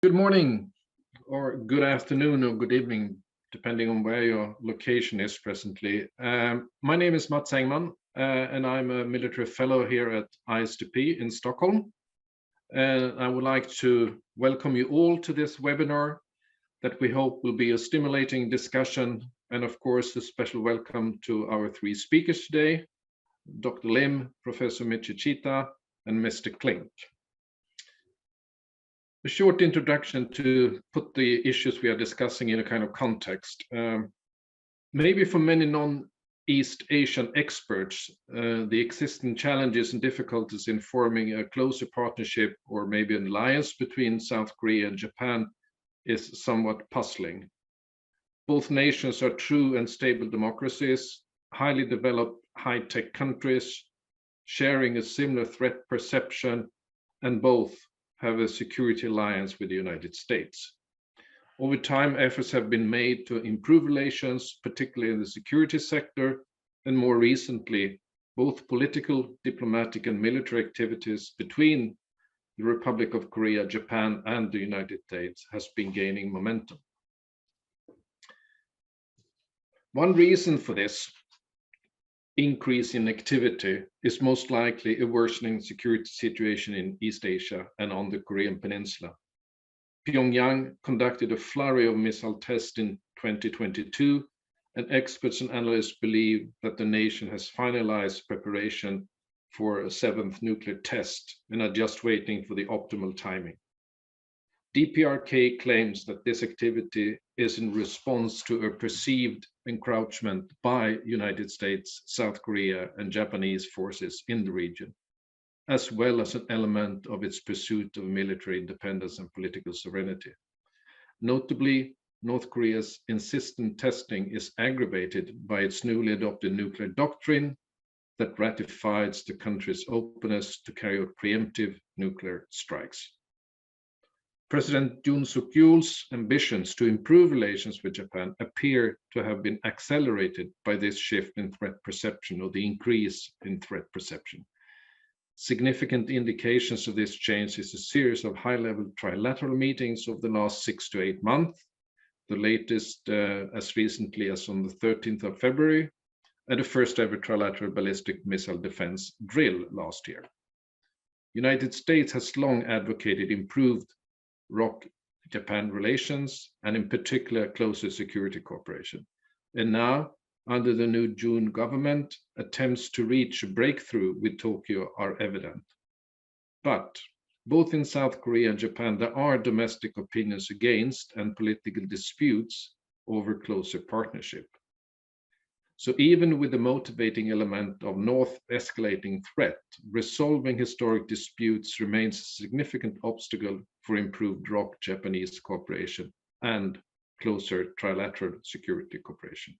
Good morning, or good afternoon, or good evening, depending on where your location is presently. My name is Mats Engman, and I'm a military fellow here at ISDP in Stockholm. And I would like to welcome you all to this webinar that we hope will be a stimulating discussion. And of course, a special welcome to our three speakers today, Dr. Lim, Professor Michita, and Mr. Klink. A short introduction to put the issues we are discussing in a kind of context. Maybe for many non-East Asian experts, the existing challenges and difficulties in forming a closer partnership or maybe an alliance between South Korea and Japan is somewhat puzzling. Both nations are true and stable democracies, highly developed high-tech countries, sharing a similar threat perception, and both have a security alliance with the United States. Over time, efforts have been made to improve relations, particularly in the security sector, and more recently, both political, diplomatic, and military activities between the Republic of Korea, Japan, and the United States has been gaining momentum. One reason for this increase in activity is most likely a worsening security situation in East Asia and on the Korean Peninsula. Pyongyang conducted a flurry of missile tests in 2022, and experts and analysts believe that the nation has finalized preparation for a seventh nuclear test and are just waiting for the optimal timing. DPRK claims that this activity is in response to a perceived encroachment by United States, South Korea, and Japanese forces in the region, as well as an element of its pursuit of military independence and political sovereignty. Notably, North Korea's insistent testing is aggravated by its newly adopted nuclear doctrine that ratifies the country's openness to carry out preemptive nuclear strikes. President Yoon Suk-yeol's ambitions to improve relations with Japan appear to have been accelerated by this shift in threat perception, or the increase in threat perception. Significant indications of this change is a series of high-level trilateral meetings over the last 6 to 8 months, the latest as recently as on the 13th of February, and the first ever trilateral ballistic missile defense drill last year. United States has long advocated improved ROK-Japan relations, and in particular, closer security cooperation. And now, under the new June government, attempts to reach a breakthrough with Tokyo are evident. But both in South Korea and Japan, there are domestic opinions against and political disputes over closer partnership. So even with the motivating element of North escalating threat, resolving historic disputes remains a significant obstacle for improved ROK-Japanese cooperation and closer trilateral security cooperation.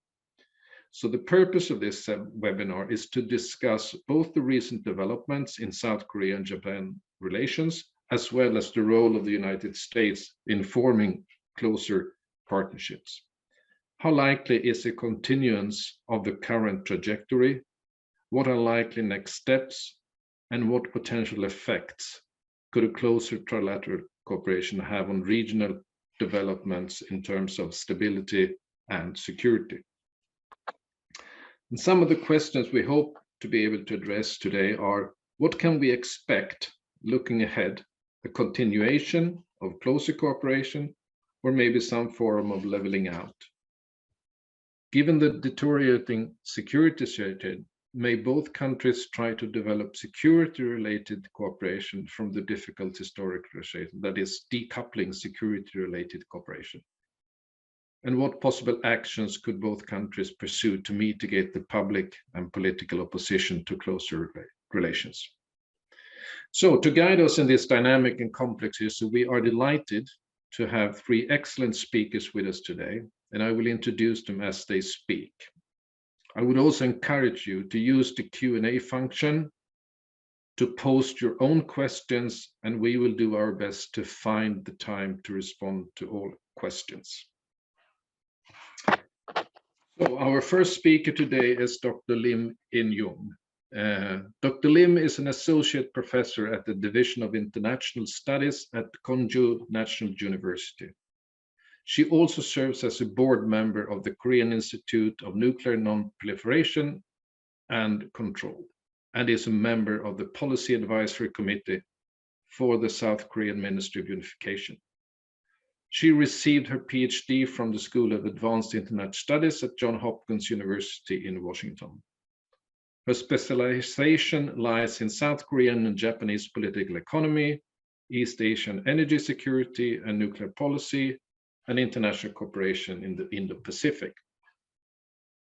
So the purpose of this webinar is to discuss both the recent developments in South Korea and Japan relations, as well as the role of the United States in forming closer partnerships. How likely is a continuance of the current trajectory? What are likely next steps? And what potential effects could a closer trilateral cooperation have on regional developments in terms of stability and security? And some of the questions we hope to be able to address today are: what can we expect looking ahead? A continuation of closer cooperation, or maybe some form of leveling out? Given the deteriorating security situation, may both countries try to develop security-related cooperation from the difficult historic relation, that is, decoupling security-related cooperation? And what possible actions could both countries pursue to mitigate the public and political opposition to closer relations? So to guide us in this dynamic and complex issue, we are delighted to have three excellent speakers with us today, and I will introduce them as they speak. I would also encourage you to use the Q&A function to post your own questions, and we will do our best to find the time to respond to all questions. So our first speaker today is Dr. Lim In-young. Dr. Lim is an associate professor at the Division of International Studies at Konju National University. She also serves as a board member of the Korean Institute of Nuclear Non-Proliferation and Control, and is a member of the Policy Advisory Committee for the South Korean Ministry of Unification. She received her PhD from the School of Advanced Internet Studies at Johns Hopkins University in Washington. Her specialization lies in South Korean and Japanese political economy, East Asian energy security and nuclear policy, and international cooperation in the Indo-Pacific.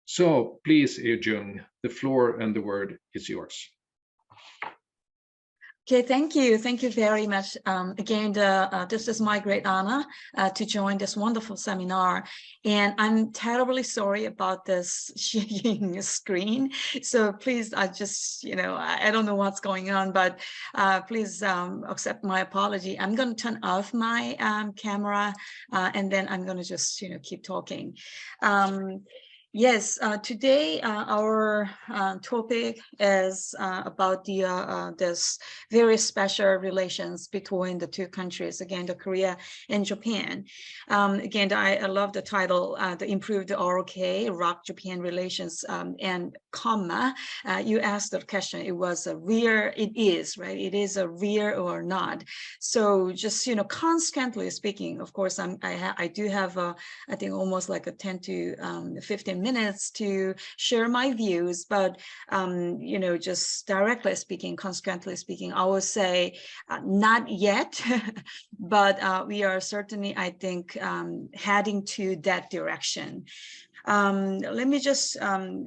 So please, Jung, the floor and the word is yours. Okay, thank you. Thank you very much. Again, this is my great honor to join this wonderful seminar. And I'm terribly sorry about this shaking screen. So please, I just, I don't know what's going on, but please accept my apology. I'm going to turn off my camera and then I'm going to just, keep talking. Yes, today our topic is about this very special relations between the two countries, again, the Korea and Japan. Again, I love the title, the improved ROK-Japan relations, and comma, you asked the question, it is, right? It is a real or not. So just, consequently speaking, of course, I do have, I think almost like a 10 to 15 minutes to share my views, but just directly speaking, consequently speaking, I would say not yet, but we are certainly, I think, heading to that direction. Let me just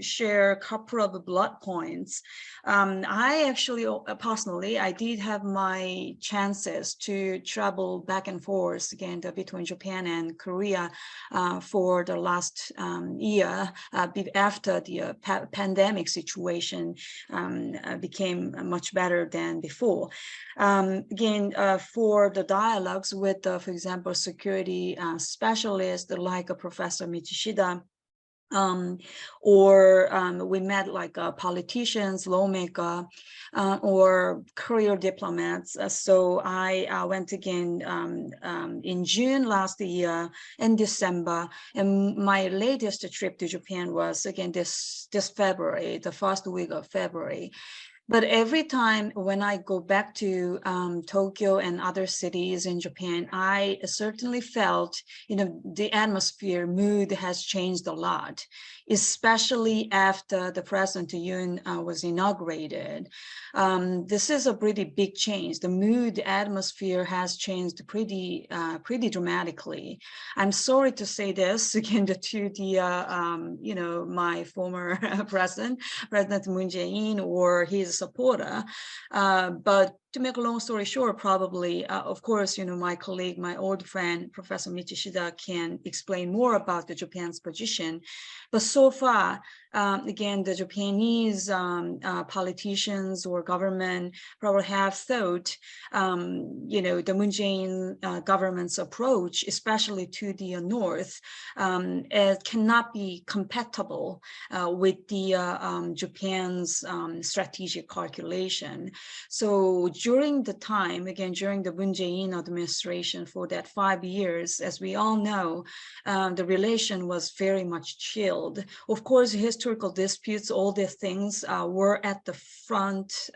share a couple of bullet points. I actually, personally, I did have my chances to travel back and forth again between Japan and Korea for the last year after the pandemic situation became much better than before. Again, for the dialogues with, for example, security specialists like Professor Michishida, or we met like politicians, lawmakers, or career diplomats. So I went again in June last year and December, and my latest trip to Japan was again this February, the first week of February. But every time when I go back to Tokyo and other cities in Japan, I certainly felt, the atmosphere, mood has changed a lot, especially after the President Yoon was inaugurated. This is a pretty big change. The mood, atmosphere has changed pretty dramatically. I'm sorry to say this again to the, my former President Moon Jae-in or his supporter, but to make a long story short, probably, of course, my colleague, my old friend, Professor Michishida can explain more about the Japan's position. But so far, again, the Japanese politicians or government probably have thought, the Moon Jae-in government's approach, especially to the north, it cannot be compatible with the Japan's strategic calculation. So during the time, again, during the Moon Jae-in administration for that 5 years, as we all know, the relation was very much chilled. Of course, historical disputes, all these things were at the front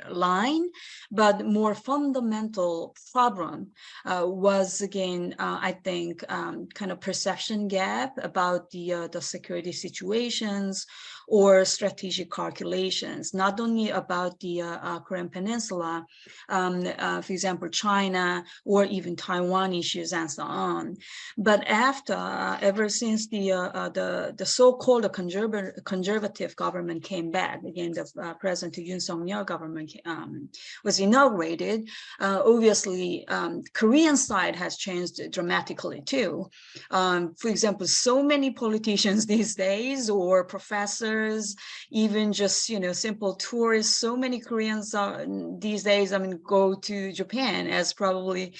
line, but more fundamental problem was, again, I think, kind of perception gap about the security situations or strategic calculations, not only about the Korean Peninsula, for example, China, or even Taiwan issues and so on. But ever since the so-called conservative government came back, again, the President Yoon Suk-yeol government was inaugurated, obviously, Korean side has changed dramatically too. For example, so many politicians these days, or professors, even just, simple tourists, so many Koreans these days, go to Japan, as probably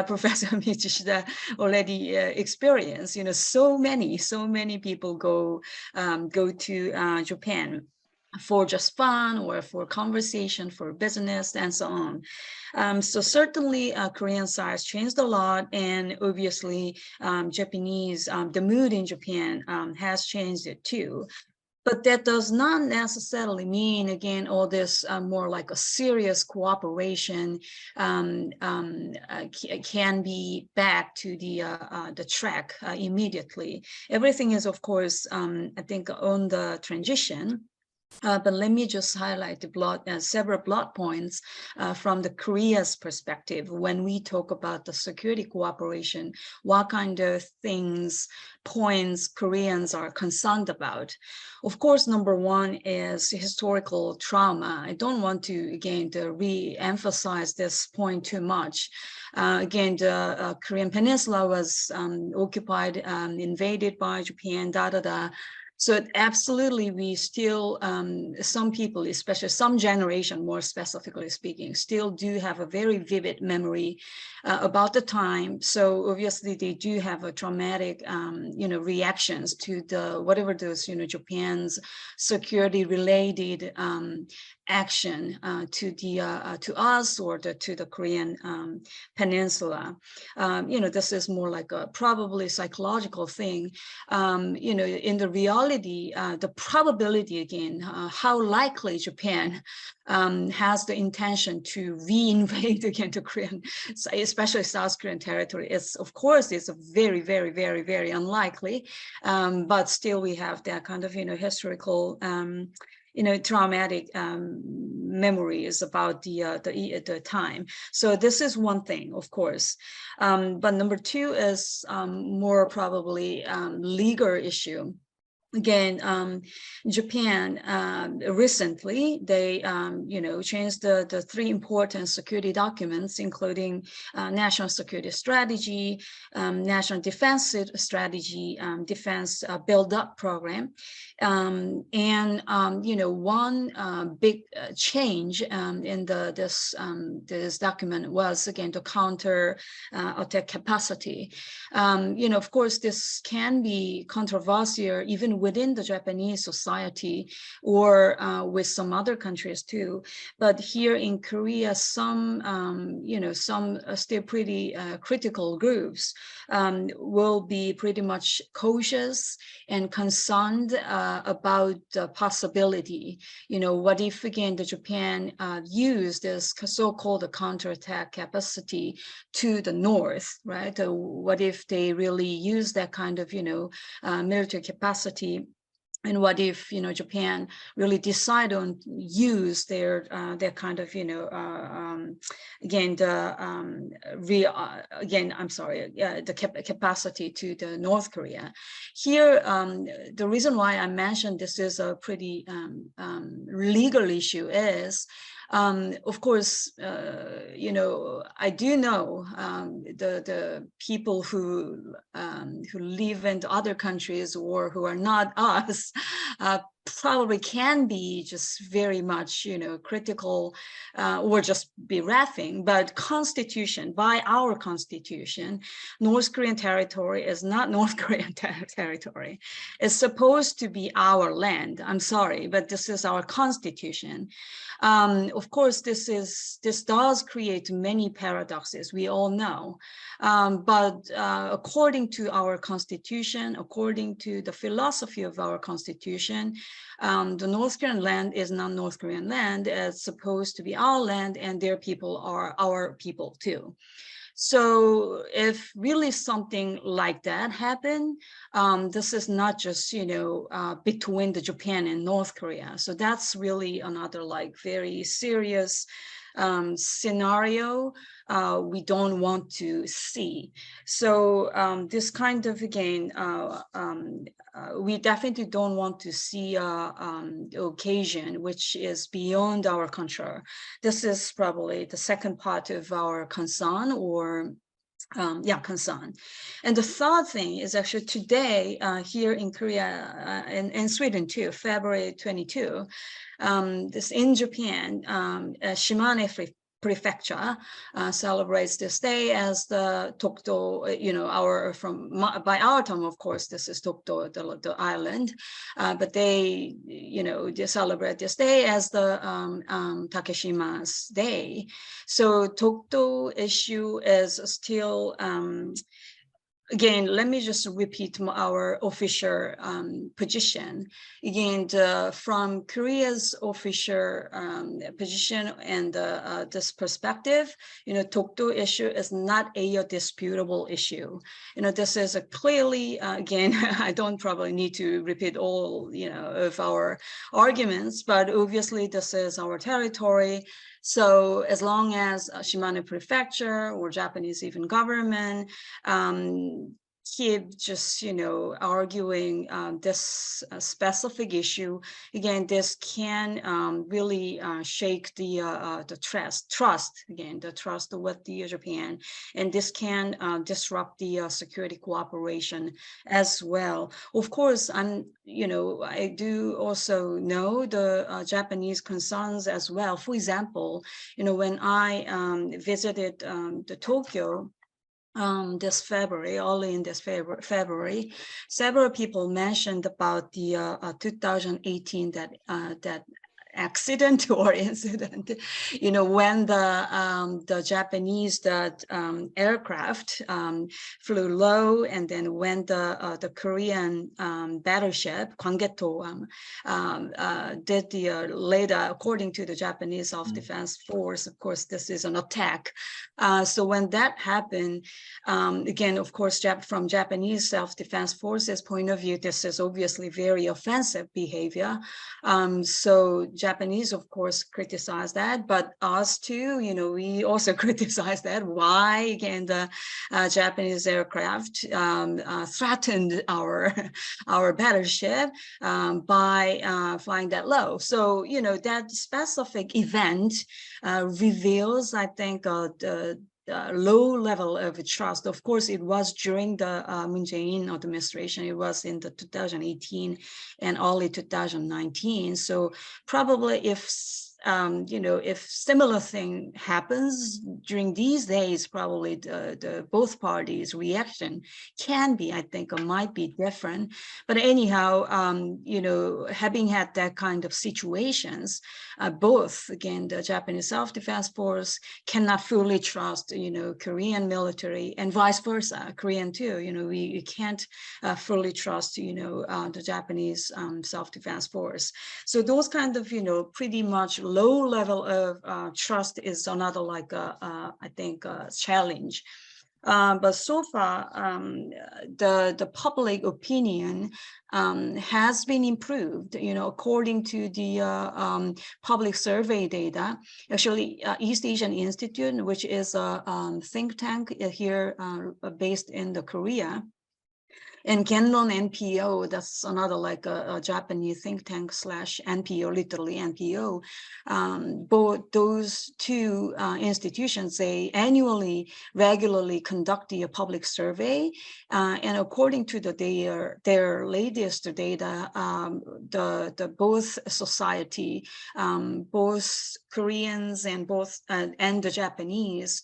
Professor Michishida already experienced. So many people go to Japan. for just fun or for conversation, for business, and so on. So certainly Korean side has changed a lot, and obviously Japanese, the mood in Japan has changed it too. But that does not necessarily mean, again, all this more like a serious cooperation can be back to the track immediately. Everything is, of course, I think, on the transition. But let me just highlight the several blood points from the Korea's perspective when we talk about the security cooperation, what kind of points Koreans are concerned about. Of course, number one is historical trauma. I don't want to, again, to re-emphasize this point too much. Again, the Korean Peninsula was occupied, invaded by Japan, So absolutely, we still, some people, especially some generation, more specifically speaking, still do have a very vivid memory about the time. So obviously, they do have a traumatic, reactions to whatever those, Japan's security-related action to us or to the Korean Peninsula. This is more like a probably psychological thing. In the reality, the probability, again, how likely Japan has the intention to re-invade again to Korean, especially South Korean territory, is, of course, it's a very, very, very, very unlikely. But still, we have that kind of, historical traumatic memories about the time. So this is one thing, of course. But number two is more probably legal issue. Again, Japan recently, they changed the three important security documents, including national security strategy, national defense strategy, defense build-up program, and one big change in this document was, again, to counter attack capacity. Of course, this can be controversial even within the Japanese society or with some other countries too. But here in Korea, some still pretty critical groups will be pretty much cautious and concerned about the possibility. What if, again, the Japan used this so-called counterattack capacity to the north, right? What if they really use that kind of, military capacity? And what if, Japan really decide on use their kind of, the capacity to the North Korea. Here, the reason why I mentioned this is a pretty legal issue is, of course, I do know the people who live in other countries or who are not us probably can be just very much, critical or just be laughing. But by our constitution, North Korean territory is not North Korean territory. It's supposed to be our land. I'm sorry, but this is our constitution. Of course, this does create many paradoxes, we all know. But according to our constitution, according to the philosophy of our constitution, the North Korean land is not North Korean land. It's supposed to be our land, and their people are our people too. So if really something like that happened, this is not just, between the Japan and North Korea. So that's really another very serious scenario we don't want to see. So this kind of, again, we definitely don't want to see an occasion which is beyond our control. This is probably the second part of our concern, or concern. And the third thing is actually today here in Korea and Sweden too, February 22, this in Japan, Shimane Prefecture celebrates this day as the Tokto, by our term, of course, this is Tokto, the island, but they, they celebrate this day as the Takeshima's Day. So Tokto issue is still, again, let me just repeat our official position. Again, from Korea's official position and this perspective, Tokto issue is not a disputable issue. This is a clearly, again, I don't probably need to repeat all, of our arguments, but obviously this is our territory. So as long as Shimane Prefecture or Japanese even government keep just, arguing this specific issue, again, this can really shake the trust with the Japan, and this can disrupt the security cooperation as well. Of course, I do also know the Japanese concerns as well. For example, when I visited the Tokyo this February, early in this February, several people mentioned about the 2018 that accident or incident, when the Japanese aircraft flew low, and then when the Korean battleship Kwangeto did the later, according to the Japanese Self-Defense Force, of course, this is an attack. So when that happened, again, of course, from Japanese Self-Defense Forces point of view, this is obviously very offensive behavior. So Japanese, of course, criticize that, but us too, we also criticize that. Why, again, the Japanese aircraft threatened our battleship by flying that low. So, that specific event reveals, I think, the low level of trust. Of course, it was during the Moon Jae-in administration. It was in the 2018 and early 2019. So probably if similar thing happens during these days, probably the both parties' reaction can be, I think, or might be different. But anyhow, having had that kind of situations, both, again, the Japanese Self-Defense Force cannot fully trust, Korean military, and vice versa, Korean too. We can't fully trust, the Japanese Self-Defense Force. So those kind of, pretty much low level of trust is another, like, I think, challenge. But so far, the public opinion has been improved, according to the public survey data. Actually, East Asian Institute, which is a think tank here based in the Korea, and Kenron NPO, that's another, like a Japanese think tank / NPO, literally NPO. Both those two institutions, they annually, regularly conduct a public survey. And according to their latest data, the both society, both Koreans and and the Japanese,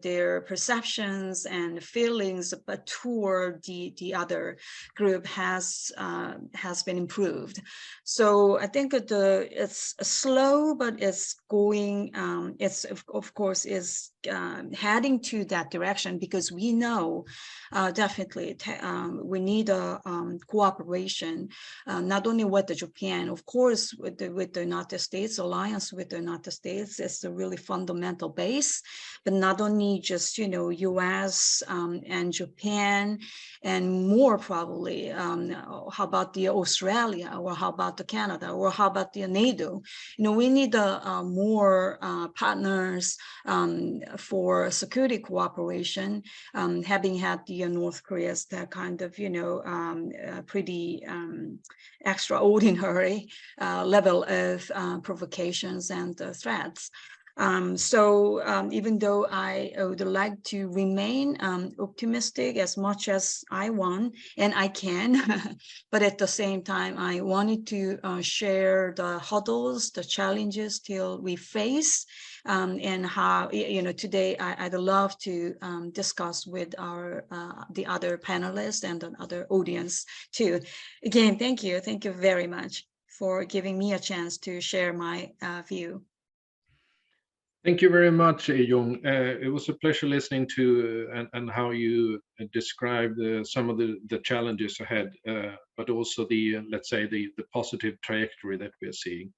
their perceptions and feelings toward the other group has been improved. So I think it's slow, but it's going. It's of course is heading to that direction, because we know definitely we need a cooperation, not only with the Japan, of course, with the United States. Alliance with the United States is the really fundamental base, but not only just U.S. And Japan, and more probably, how about the Australia, or how about the Canada, or how about the NATO? We need more partners for security cooperation, having had the North Korea's that kind of, pretty extraordinary level of provocations and threats. Even though I would like to remain optimistic as much as I want and I can, but at the same time, I wanted to share the hurdles, the challenges still we face, and how, today I'd love to discuss with the other panelists and the other audience too. Again, thank you very much for giving me a chance to share my view. Thank you very much, Jung. It was a pleasure listening to and how you described some of the challenges ahead, but also let's say the positive trajectory that we are seeing.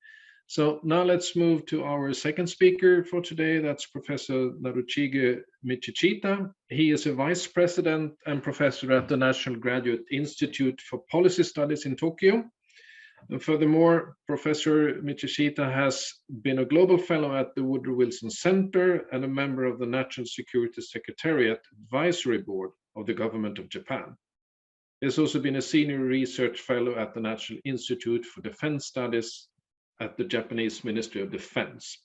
So now let's move to our second speaker for today. That's Professor Naruchige Michichita. He is a vice president and professor at the National Graduate Institute for Policy Studies in Tokyo. And furthermore, Professor Michichita has been a global fellow at the Woodrow Wilson Center and a member of the National Security Secretariat Advisory Board of the Government of Japan. He has also been a senior research fellow at the National Institute for Defense Studies at the Japanese Ministry of Defense.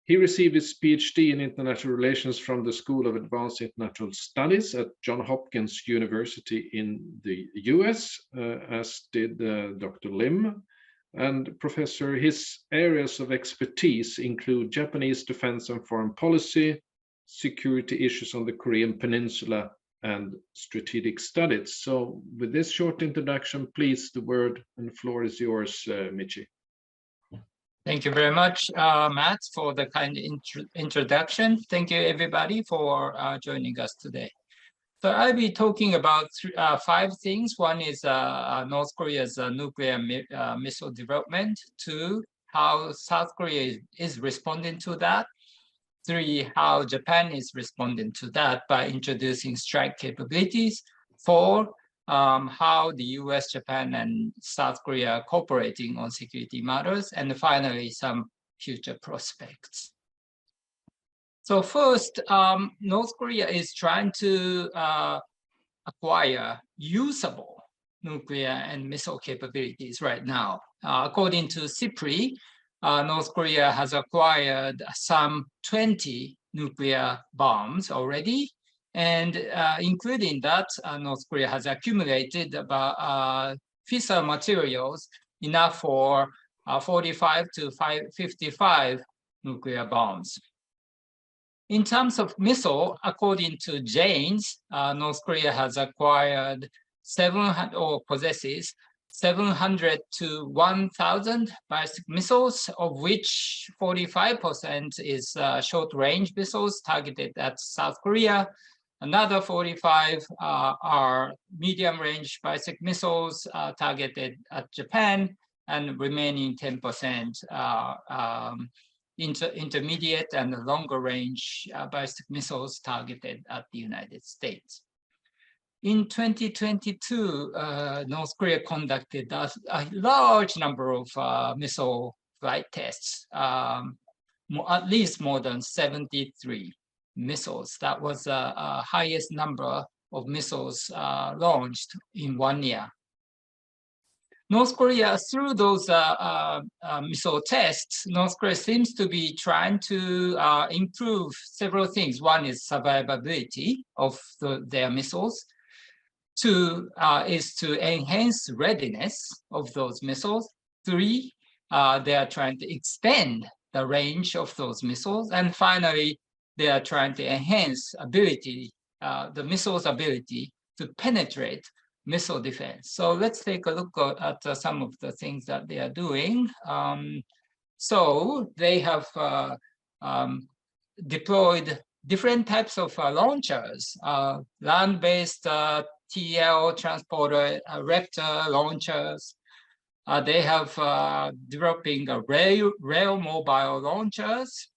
He received his PhD in international relations from the School of Advanced International Studies at Johns Hopkins University in the US, as did Dr. Lim. And Professor, his areas of expertise include Japanese defense and foreign policy, security issues on the Korean Peninsula, and strategic studies. So with this short introduction, please, the word and the floor is yours, Michi. Thank you very much, Matt, for the kind introduction. Thank you, everybody, for joining us today. So I'll be talking about 5 things. One is North Korea's nuclear missile development. 2, how South Korea is responding to that. 3, how Japan is responding to that by introducing strike capabilities. 4, how the US, Japan, and South Korea are cooperating on security matters. And finally, some future prospects. So first, North Korea is trying to acquire usable nuclear and missile capabilities right now. According to SIPRI, North Korea has acquired some 20 nuclear bombs already. And including that, North Korea has accumulated about fissile materials enough for 45 to 55 nuclear bombs. In terms of missile, according to Janes, North Korea has acquired 700 or possesses 700 to 1,000 ballistic missiles, of which 45% is short-range missiles targeted at South Korea. Another 45 are medium-range ballistic missiles targeted at Japan, and remaining 10% intermediate and longer-range ballistic missiles targeted at the United States. In 2022, North Korea conducted a large number of missile flight tests, at least more than 73 missiles. That was the highest number of missiles launched in 1 year. North Korea, through those missile tests, North Korea seems to be trying to improve several things. One is survivability of their missiles. 2 is to enhance readiness of those missiles. 3, they are trying to extend the range of those missiles. And finally, they are trying to enhance ability, the missile's ability to penetrate missile defense. So let's take a look at some of the things that they are doing. So they have deployed different types of launchers, land-based TL transporter, Raptor launchers. They have developing rail mobile launchers,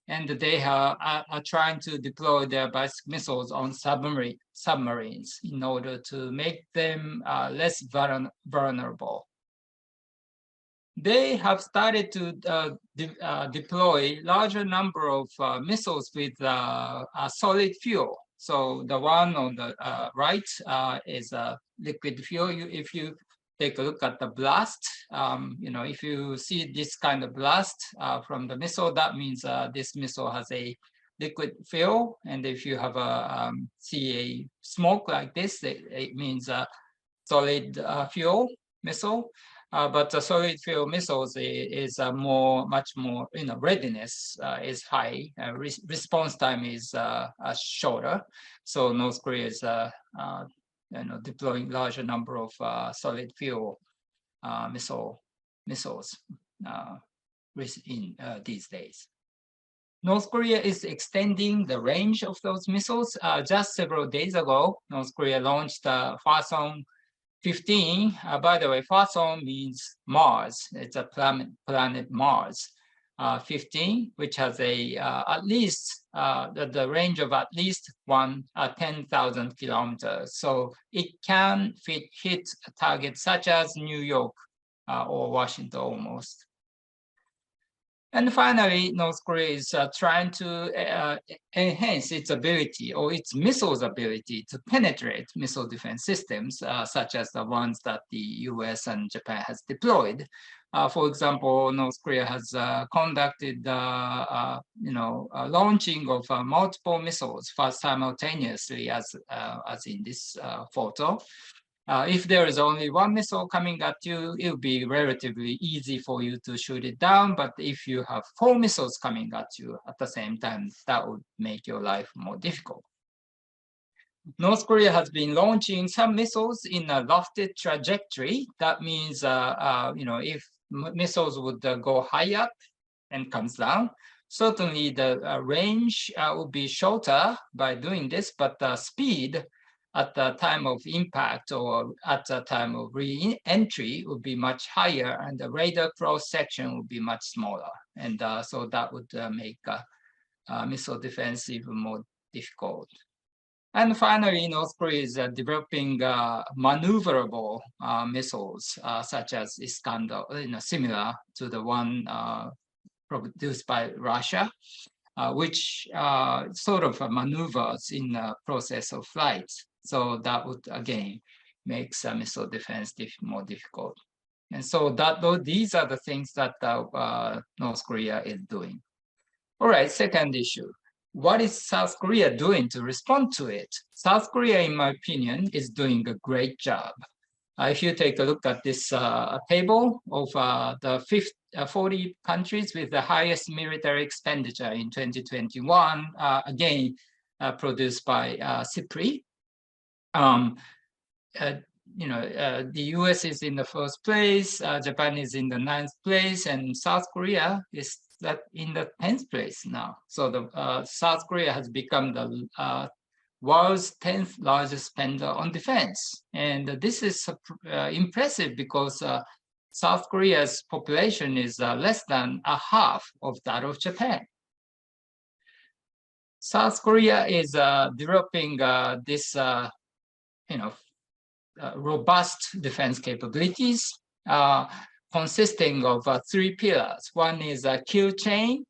and they are trying to deploy their ballistic missiles on submarines in order to make them less vulnerable. They have started to deploy larger number of missiles with solid fuel. So the one on the right is a liquid fuel. If you take a look at the blast, if you see this kind of blast from the missile, that means this missile has a liquid fuel. And if you have see a smoke like this, it means a solid fuel missile. But the solid fuel missiles is much more, readiness is high. Response time is shorter. So North Korea is deploying larger number of solid fuel missiles in these days. North Korea is extending the range of those missiles. Just several days ago, North Korea launched Hwasong 15. By the way, Hwasong means Mars. It's a planet Mars. 15, which has a at least the range of at least 10,000 kilometers. So it can hit targets such as New York or Washington almost. And finally, North Korea is trying to enhance its ability or its missiles ability to penetrate missile defense systems, such as the ones that the US and Japan has deployed. For example, North Korea has conducted, launching of multiple missiles simultaneously, as in this photo. If there is only one missile coming at you, it will be relatively easy for you to shoot it down. But if you have 4 missiles coming at you at the same time, that would make your life more difficult. North Korea has been launching some missiles in a lofted trajectory. That means, if missiles would go high up and comes down, certainly the range will be shorter by doing this, but the speed at the time of impact or at the time of re-entry would be much higher, and the radar cross-section would be much smaller. And so that would make missile defense even more difficult. And finally, North Korea is developing maneuverable missiles, such as Iskander, similar to the one produced by Russia, which sort of maneuvers in the process of flight. So that would, again, make missile defense more difficult. And so these are the things that North Korea is doing. All right, second issue. What is South Korea doing to respond to it? South Korea, in my opinion, is doing a great job. If you take a look at this table of the 40 countries with the highest military expenditure in 2021, again, produced by CIPRI. The US is in the first place, Japan is in the 9th place, and South Korea is in the 10th place now. So the South Korea has become the world's 10th largest spender on defense. And this is impressive because South Korea's population is less than a half of that of Japan. South Korea is developing this robust defense capabilities consisting of 3 pillars. One is a kill chain,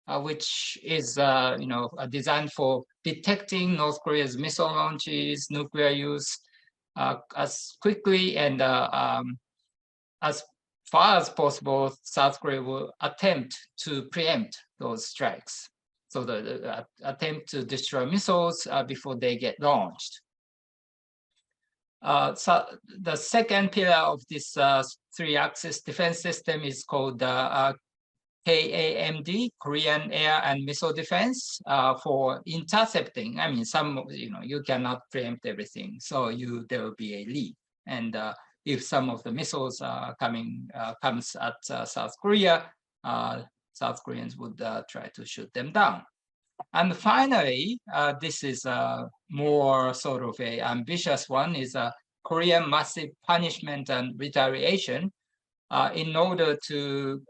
which is designed for detecting North Korea's missile launches, nuclear use as quickly and as far as possible. South Korea will attempt to preempt those strikes. So the attempt to destroy missiles before they get launched. So the second pillar of this 3-axis defense system is called KAMD, Korean Air and Missile Defense, for intercepting. I mean, you cannot preempt everything, so there will be a lead. And if some of the missiles comes at South Korea, South Koreans would try to shoot them down. And finally, this is a more sort of a ambitious one, is a Korean massive punishment and retaliation in order to,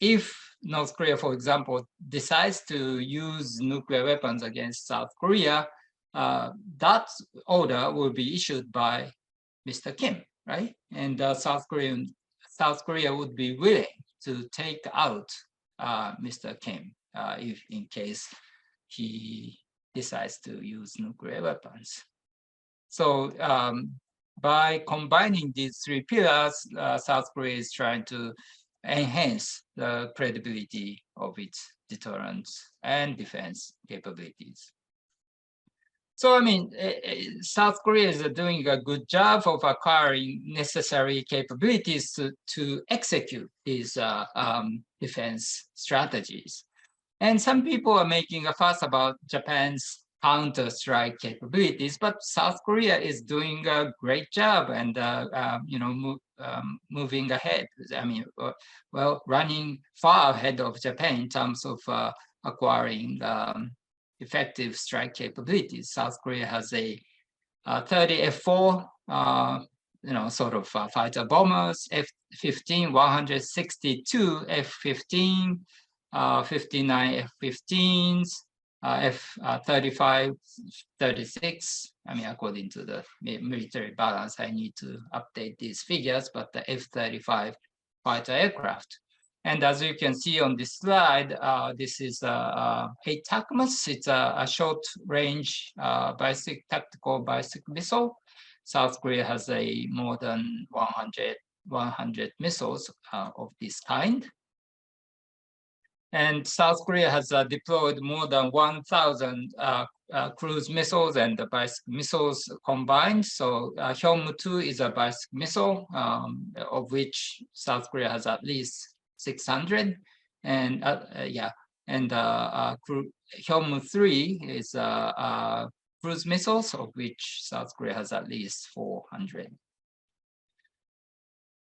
if North Korea, for example, decides to use nuclear weapons against South Korea, that order will be issued by Mr. Kim, right? And South Korea would be willing to take out Mr. Kim if in case he decides to use nuclear weapons. So by combining these three pillars, South Korea is trying to enhance the credibility of its deterrence and defense capabilities. So, I mean, South Korea is doing a good job of acquiring necessary capabilities to execute these defense strategies. And some people are making a fuss about Japan's counter-strike capabilities, but South Korea is doing a great job and moving ahead. I mean, well, running far ahead of Japan in terms of acquiring effective strike capabilities. South Korea has a 30 F-4, sort of fighter bombers, F-15, 162 F-15, 59 F-15s, F-35, 36. I mean, according to the military balance, I need to update these figures, but the F-35 fighter aircraft. And as you can see on this slide, this is a HATACMS. It's a short-range tactical ballistic missile. South Korea has more than 100 missiles of this kind. And South Korea has deployed more than 1,000 cruise missiles and ballistic missiles combined. So Hyunmoo-2 is a ballistic missile, of which South Korea has at least 600, and Hyunmoo-3 is cruise missiles, of which South Korea has at least 400.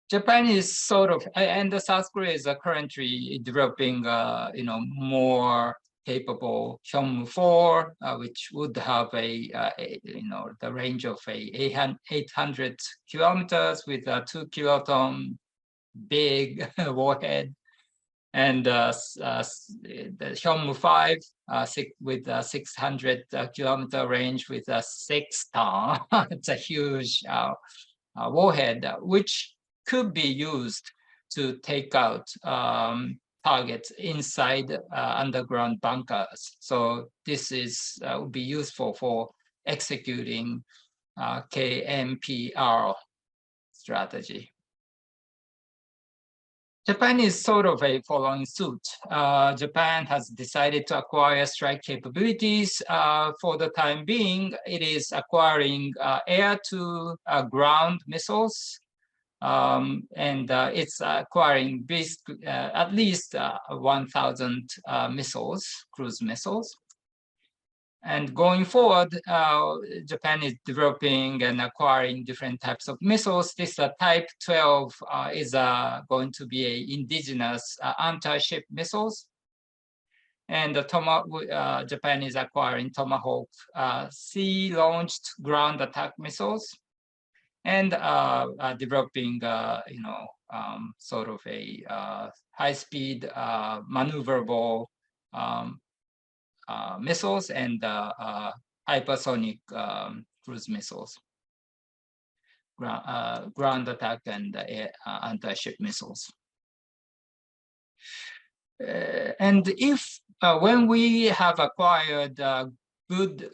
Japan is sort of, and South Korea is currently developing, more capable Hyunmoo-4, which would have the range of 800 kilometers with a 2 kiloton big warhead, and the Hyunmoo-5 with a 600 kilometer range with a 6-ton. It's a huge warhead, which could be used to take out targets inside underground bunkers. So this would be useful for executing KMPR strategy. Japan is sort of following suit. Japan has decided to acquire strike capabilities. For the time being, it is acquiring air-to-ground missiles, and it's acquiring at least 1,000 missiles, cruise missiles. And going forward, Japan is developing and acquiring different types of missiles. This Type 12 is going to be indigenous anti-ship missiles. And Japan is acquiring Tomahawk sea-launched ground attack missiles, and developing, sort of a high-speed maneuverable missiles and hypersonic cruise missiles, ground attack and anti-ship missiles. And when we have acquired good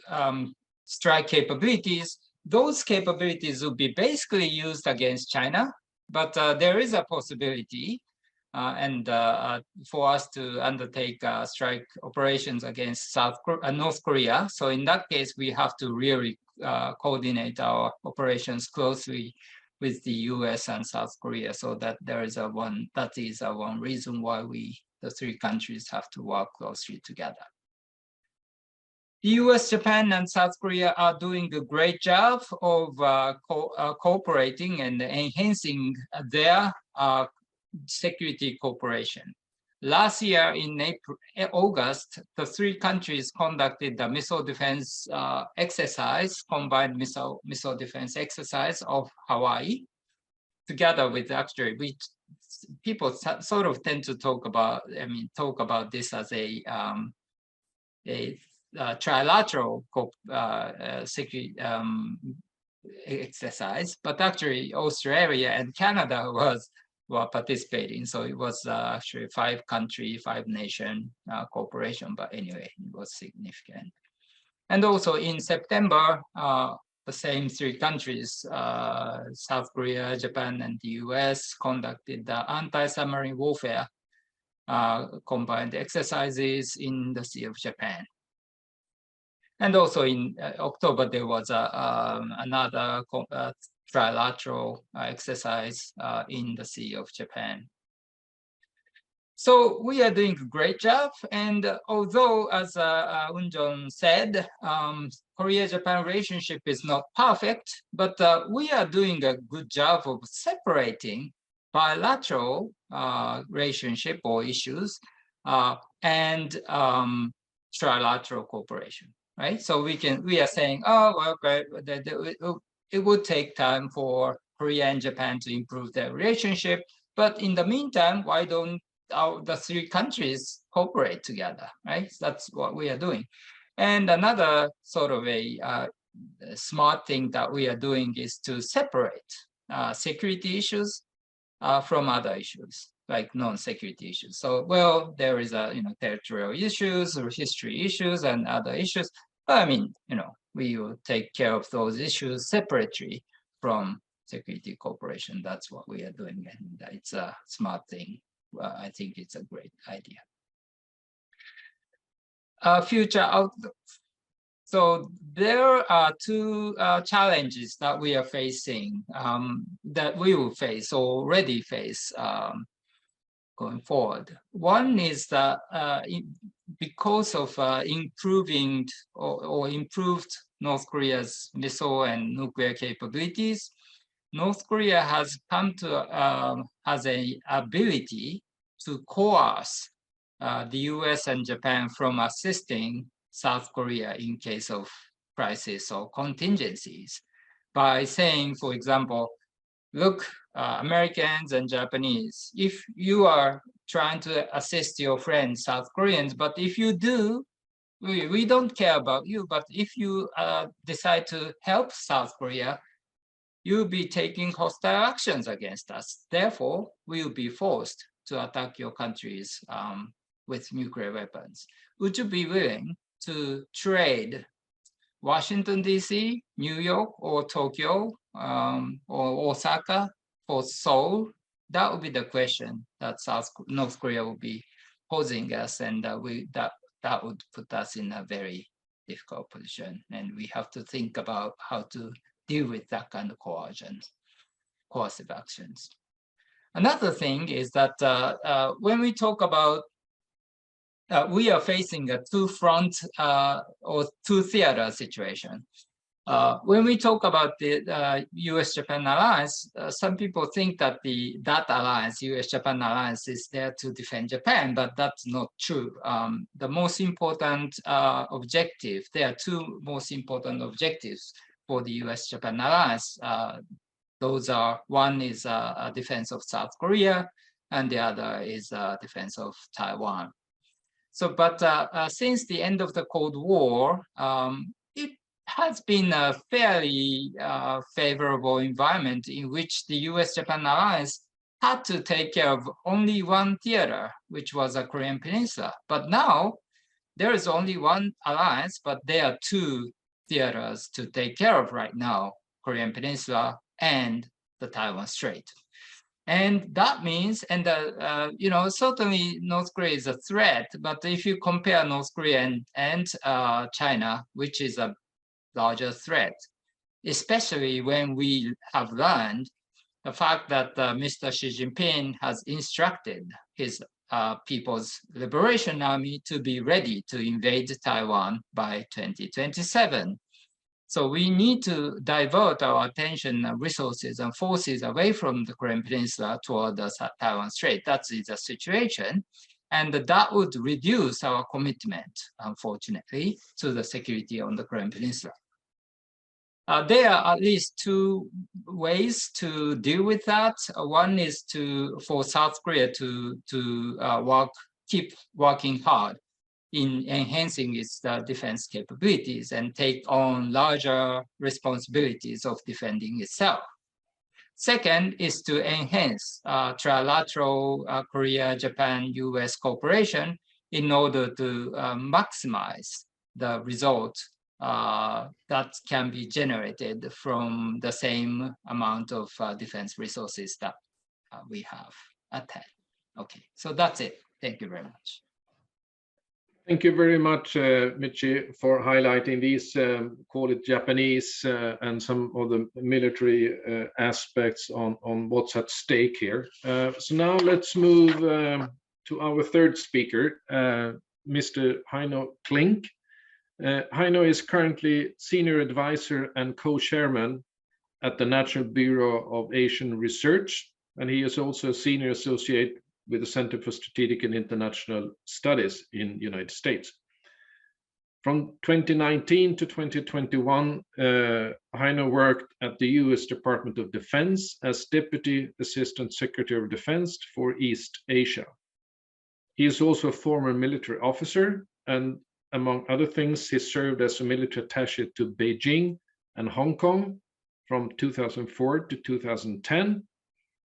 strike capabilities, those capabilities will be basically used against China, but there is a possibility for us to undertake strike operations against North Korea. So in that case, we have to really coordinate our operations closely with the US and South Korea. So that is one reason why the three countries have to work closely together. The US, Japan, and South Korea are doing a great job of cooperating and enhancing their security cooperation. Last year in August, the three countries conducted the missile defense exercise, combined missile defense exercise of Hawaii, together with people sort of tend to talk about this as a trilateral security exercise, but actually Australia and Canada were participating. So it was actually 5-country, 5-nation cooperation, but anyway, it was significant. And also in September, the same three countries, South Korea, Japan, and the US, conducted the anti-submarine warfare combined exercises in the Sea of Japan. And also in October, there was another trilateral exercise in the Sea of Japan. So we are doing a great job. And although, as Unjon said, Korea-Japan relationship is not perfect, but we are doing a good job of separating bilateral relationship or issues and trilateral cooperation, right? So we are saying, oh, well, okay, it would take time for Korea and Japan to improve their relationship. But in the meantime, why don't the three countries cooperate together, right? So that's what we are doing. And another sort of a smart thing that we are doing is to separate security issues from other issues, like non-security issues. So, well, there is territorial issues or history issues and other issues. But I mean, we will take care of those issues separately from security cooperation. That's what we are doing, and it's a smart thing. I think it's a great idea. Future outlook. So there are two challenges that we are facing, that we will face, already face going forward. One is that because of improving or improved North Korea's missile and nuclear capabilities, North Korea has come to has an ability to coerce the US and Japan from assisting South Korea in case of crisis or contingencies by saying, for example, look, Americans and Japanese, if you are trying to assist your friends, South Koreans, but if you do, we don't care about you, but if you decide to help South Korea, you'll be taking hostile actions against us. Therefore, we will be forced to attack your countries with nuclear weapons. Would you be willing to trade Washington, D.C., New York, or Tokyo, or Osaka for Seoul? That would be the question that North Korea will be posing us, and that would put us in a very difficult position. And we have to think about how to deal with that kind of coercive actions. Another thing is that when we talk about we are facing a two-front or two-theater situation. When we talk about the US-Japan alliance, some people think that that alliance, US-Japan alliance, is there to defend Japan, but that's not true. The most important objective, there are two most important objectives for the US-Japan alliance. Those are, one is a defense of South Korea, and the other is defense of Taiwan. So, but since the end of the Cold War, it has been a fairly favorable environment in which the US-Japan alliance had to take care of only one theater, which was a Korean Peninsula. But now there is only one alliance, but there are two theaters to take care of right now, Korean Peninsula and the Taiwan Strait. And that means, and certainly North Korea is a threat, but if you compare North Korea and China, which is a larger threat, especially when we have learned the fact that Mr. Xi Jinping has instructed his People's Liberation Army to be ready to invade Taiwan by 2027. So we need to divert our attention, resources, and forces away from the Korean Peninsula toward the Taiwan Strait. That is the situation. And that would reduce our commitment, unfortunately, to the security on the Korean Peninsula. There are at least two ways to deal with that. One is for South Korea to keep working hard in enhancing its defense capabilities and take on larger responsibilities of defending itself. Second is to enhance trilateral Korea, Japan, US cooperation in order to maximize the result that can be generated from the same amount of defense resources that we have at hand. Okay, so that's it. Thank you very much. Thank you very much, Michi, for highlighting these, call it Japanese, and some of the military aspects on what's at stake here. So now let's move to our third speaker, Mr. Heino Klink. Heino is currently Senior Advisor and Co-Chairman at the National Bureau of Asian Research, and he is also a Senior Associate with the Center for Strategic and International Studies in the United States. From 2019 to 2021, Heino worked at the US Department of Defense as Deputy Assistant Secretary of Defense for East Asia. He is also a former military officer, and among other things, he served as a military attaché to Beijing and Hong Kong from 2004 to 2010,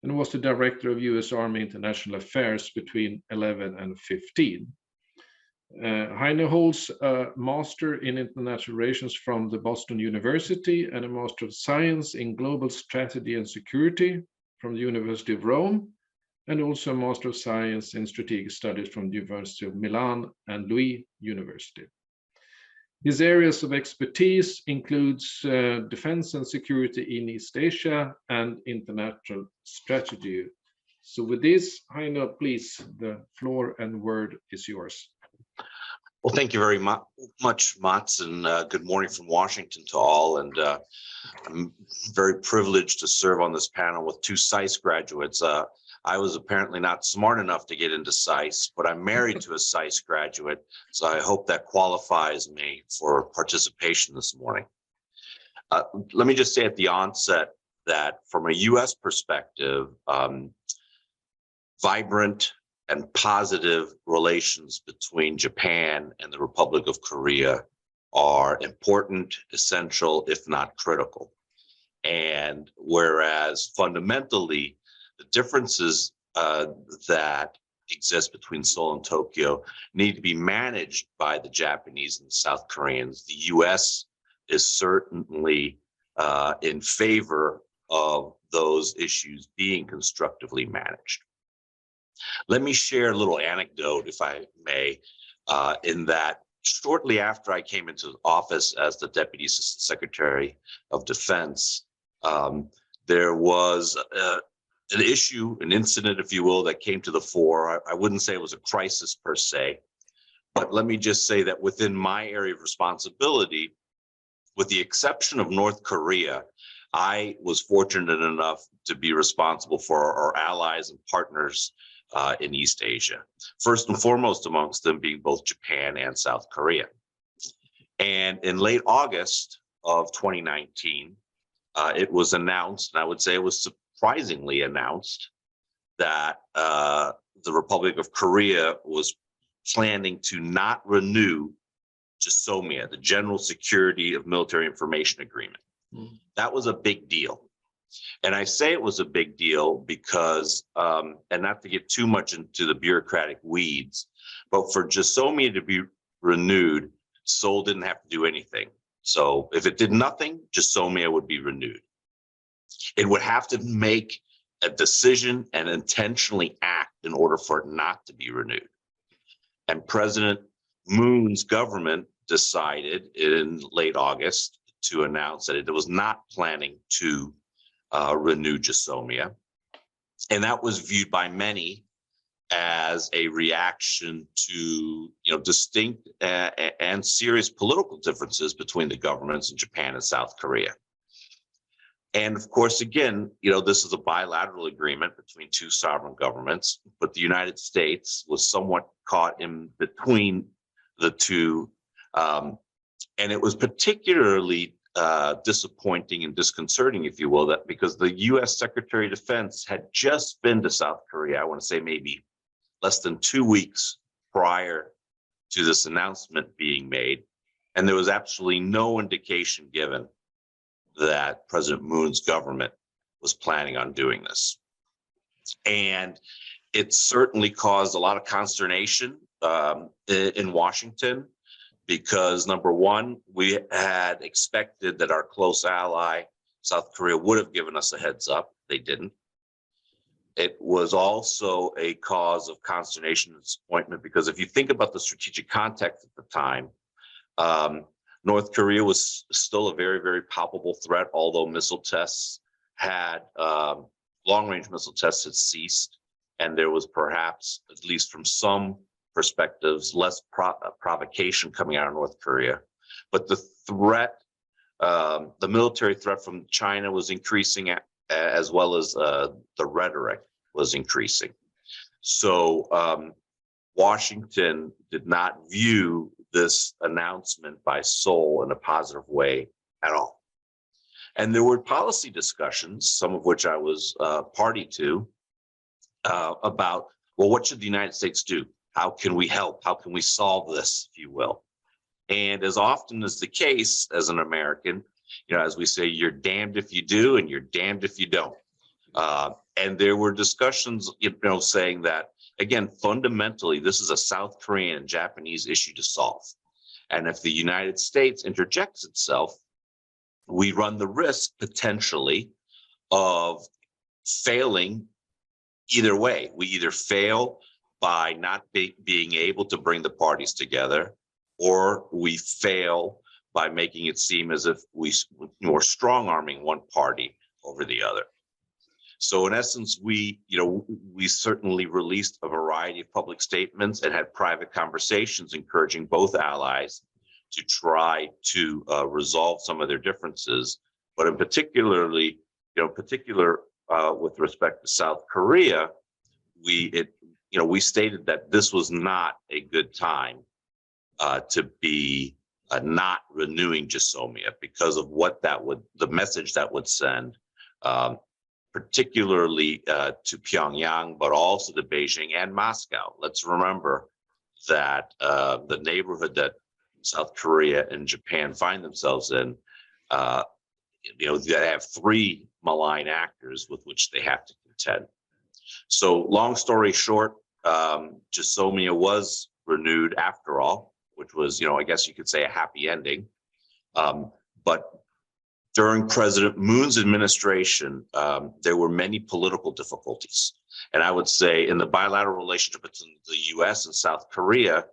and was the director of US Army International Affairs between 11 and 15. Heino holds a Master in International Relations from the Boston University and a Master of Science in Global Strategy and Security from the University of Rome, and also a Master of Science in Strategic Studies from the University of Milan and Louis University. His areas of expertise includes defense and security in East Asia and international strategy. So with this, Heino, please, the floor and word is yours. Well, thank you very much, Mats, and good morning from Washington to all. And I'm very privileged to serve on this panel with two SAIS graduates. I was apparently not smart enough to get into SAIS, but I'm married to a SAIS graduate, so I hope that qualifies me for participation this morning. Let me just say at the onset that from a US perspective, vibrant and positive relations between Japan and the Republic of Korea are important, essential, if not critical. And whereas fundamentally, the differences that exist between Seoul and Tokyo need to be managed by the Japanese and the South Koreans, the US is certainly in favor of those issues being constructively managed. Let me share a little anecdote, if I may, in that shortly after I came into office as the Deputy Assistant Secretary of Defense, there was an issue, an incident, if you will, that came to the fore. I wouldn't say it was a crisis per se, but let me just say that within my area of responsibility, with the exception of North Korea, I was fortunate enough to be responsible for our allies and partners in East Asia, first and foremost amongst them being both Japan and South Korea. And in late August of 2019, it was announced, and I would say it was surprisingly announced, that the Republic of Korea was planning to not renew GSOMIA, the General Security of Military Information Agreement. That was a big deal. And I say it was a big deal because, and not to get too much into the bureaucratic weeds, but for GSOMIA to be renewed, Seoul didn't have to do anything. So if it did nothing, GSOMIA would be renewed. It would have to make a decision and intentionally act in order for it not to be renewed. And President Moon's government decided in late August to announce that it was not planning to renew GSOMIA. And that was viewed by many as a reaction to distinct and serious political differences between the governments in Japan and South Korea. And of course, again, this is a bilateral agreement between two sovereign governments, but the United States was somewhat caught in between the two. And it was particularly disappointing and disconcerting, if you will, that because the US Secretary of Defense had just been to South Korea, I want to say maybe less than 2 weeks prior to this announcement being made. And there was absolutely no indication given that President Moon's government was planning on doing this. And it certainly caused a lot of consternation in Washington. because number one, we had expected that our close ally, South Korea, would have given us a heads up. They didn't. It was also a cause of consternation and disappointment because if you think about the strategic context at the time, North Korea was still a very, very palpable threat, although missile tests had, long-range missile tests had ceased, and there was perhaps, at least from some perspectives, less provocation coming out of North Korea. But the threat, the military threat from China was increasing, as well as the rhetoric was increasing. So Washington did not view this announcement by Seoul in a positive way at all. And there were policy discussions, some of which I was party to, about, well, what should the United States do? How can we help? How can we solve this, if you will? And as often is the case as an American, as we say, you're damned if you do and you're damned if you don't. And there were discussions, saying that, again, fundamentally, this is a South Korean and Japanese issue to solve. And if the United States interjects itself, we run the risk potentially of failing either way. We either fail by not being able to bring the parties together, or we fail by making it seem as if we're strong-arming one party over the other. So in essence, we certainly released a variety of public statements and had private conversations encouraging both allies to try to resolve some of their differences. But in particular with respect to South Korea, we stated that this was not a good time to be not renewing GSOMIA because of what the message that would send, particularly to Pyongyang, but also to Beijing and Moscow. Let's remember that the neighborhood that South Korea and Japan find themselves in, they have three malign actors with which they have to contend. So long story short, GSOMIA was renewed after all, which was, I guess you could say a happy ending. But during President Moon's administration, there were many political difficulties. And I would say in the bilateral relationship between the US and South Korea,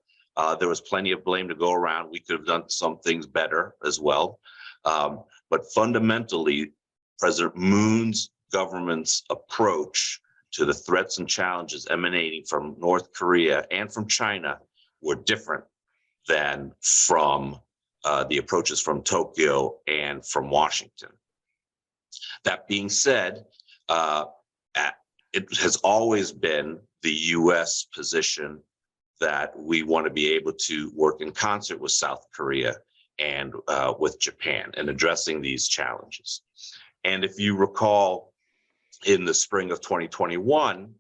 there was plenty of blame to go around. We could have done some things better as well. But fundamentally, President Moon's government's approach to the threats and challenges emanating from North Korea and from China were different than from the approaches from Tokyo and from Washington. That being said, it has always been the US position that we want to be able to work in concert with South Korea and with Japan in addressing these challenges. And if you recall, in the spring of 2021,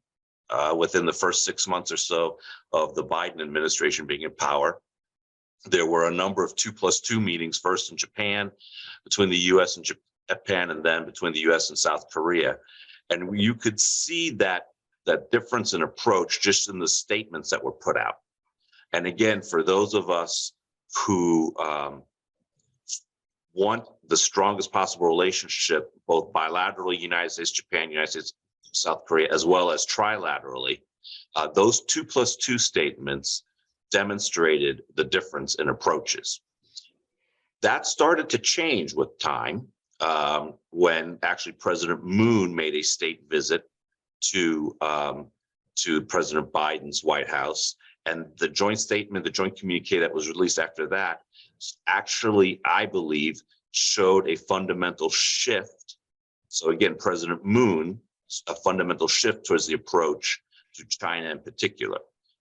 within the first 6 months or so of the Biden administration being in power, there were a number of 2+2 meetings, first in Japan, between the US and Japan, and then between the US and South Korea. And you could see that difference in approach just in the statements that were put out. And again, for those of us who want the strongest possible relationship, both bilaterally, United States, Japan, United States, South Korea, as well as trilaterally, those 2+2 statements demonstrated the difference in approaches. That started to change with time when actually President Moon made a state visit to President Biden's White House. And the joint statement, the joint communique that was released after that, actually, I believe, showed a fundamental shift. So again, President Moon, a fundamental shift towards the approach to China in particular.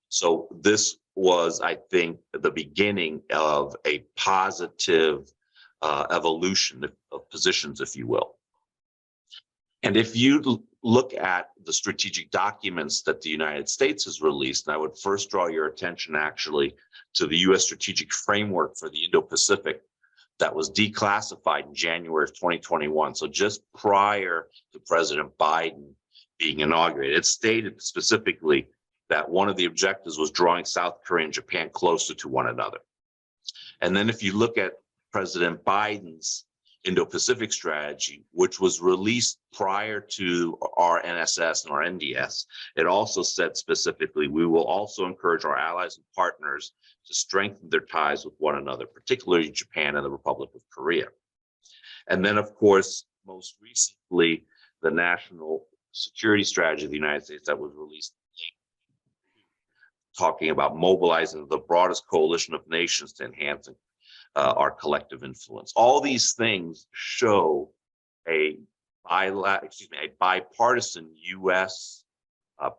So this was, I think, the beginning of a positive evolution of positions, if you will. And if you look at the strategic documents that the United States has released, and I would first draw your attention actually to the US Strategic Framework for the Indo-Pacific that was declassified in January of 2021. So just prior to President Biden being inaugurated, it stated specifically that one of the objectives was drawing South Korea and Japan closer to one another. And then if you look at President Biden's Indo-Pacific strategy, which was released prior to our NSS and our NDS, it also said specifically, we will also encourage our allies and partners to strengthen their ties with one another, particularly Japan and the Republic of Korea. And then, of course, most recently, the National Security Strategy of the United States that was released talking about mobilizing the broadest coalition of nations to enhance our collective influence. All these things show a bipartisan U.S.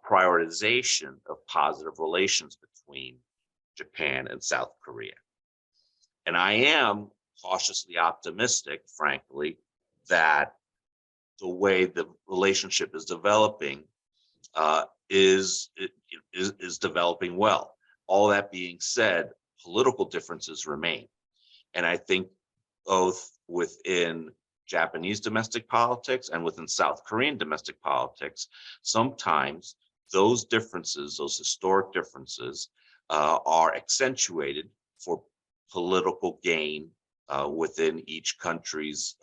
Prioritization of positive relations between Japan and South Korea. And I am cautiously optimistic, frankly, that the way the relationship is developing is developing well. All that being said, political differences remain. And I think both within Japanese domestic politics and within South Korean domestic politics, sometimes those differences, those historic differences, are accentuated for political gain within each country's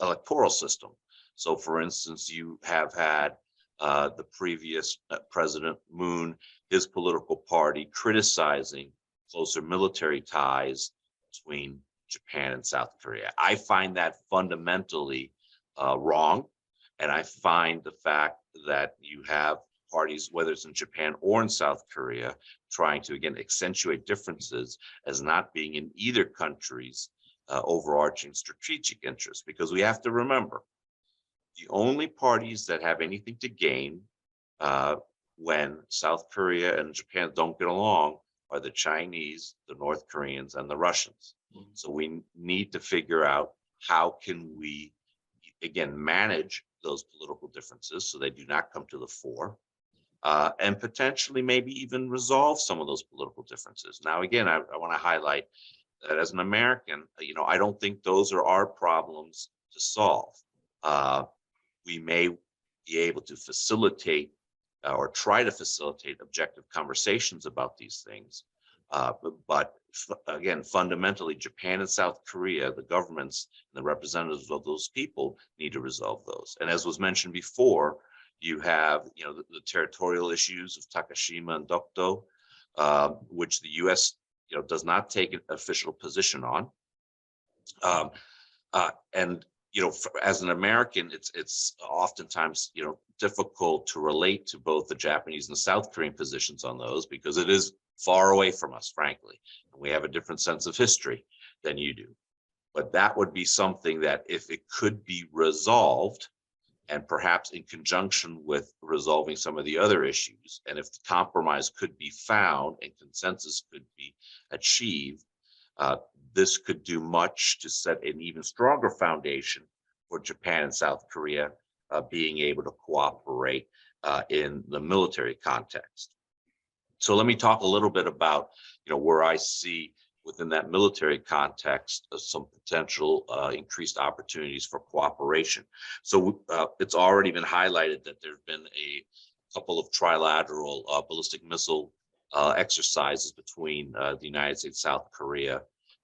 electoral system. So, for instance, you have had the previous President Moon, his political party, criticizing closer military ties between Japan and South Korea. I find that fundamentally wrong. And I find the fact that you have parties, whether it's in Japan or in South Korea, trying to, again, accentuate differences as not being in either country's overarching strategic interests. Because we have to remember, the only parties that have anything to gain when South Korea and Japan don't get along are the Chinese, the North Koreans, and the Russians. So we need to figure out how can we, again, manage those political differences so they do not come to the fore, and potentially maybe even resolve some of those political differences. Now, again, I want to highlight that as an American, I don't think those are our problems to solve. We may be able to facilitate or try to facilitate objective conversations about these things. But again, fundamentally, Japan and South Korea, the governments and the representatives of those people need to resolve those. And as was mentioned before, you have the territorial issues of Takashima and Dokdo, which the U.S. Does not take an official position on. And as an American, it's oftentimes difficult to relate to both the Japanese and the South Korean positions on those because it is far away from us, frankly. And we have a different sense of history than you do. But that would be something that if it could be resolved, and perhaps in conjunction with resolving some of the other issues, and if the compromise could be found and consensus could be achieved, this could do much to set an even stronger foundation for Japan and South Korea being able to cooperate in the military context. So let me talk a little bit about where I see within that military context some potential increased opportunities for cooperation. So it's already been highlighted that there have been a couple of trilateral ballistic missile exercises between the United States, South Korea,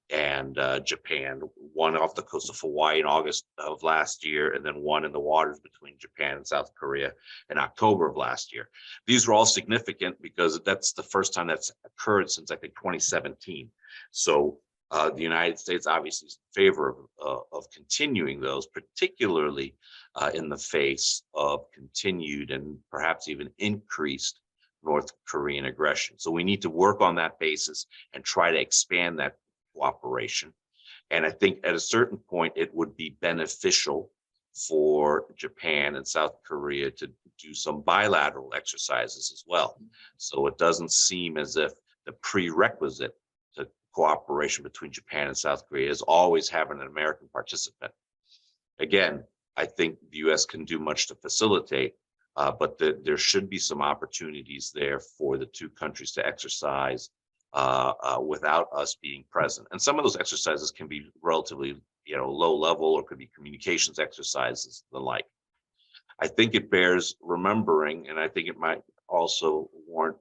and Japan, one off the coast of Hawaii in August of last year, and then one in the waters between Japan and South Korea in October of last year. These were all significant because that's the first time that's occurred since, I think, 2017. So the United States obviously is in favor of continuing those, particularly in the face of continued and perhaps even increased North Korean aggression. So we need to work on that basis and try to expand that cooperation. And I think at a certain point, it would be beneficial for Japan and South Korea to do some bilateral exercises as well. So it doesn't seem as if the prerequisite to cooperation between Japan and South Korea is always having an American participant. Again, I think the US can do much to facilitate, but there should be some opportunities there for the two countries to exercise without us being present. And some of those exercises can be relatively, low level, or could be communications exercises, the like. I think it bears remembering, and I think it might also warrant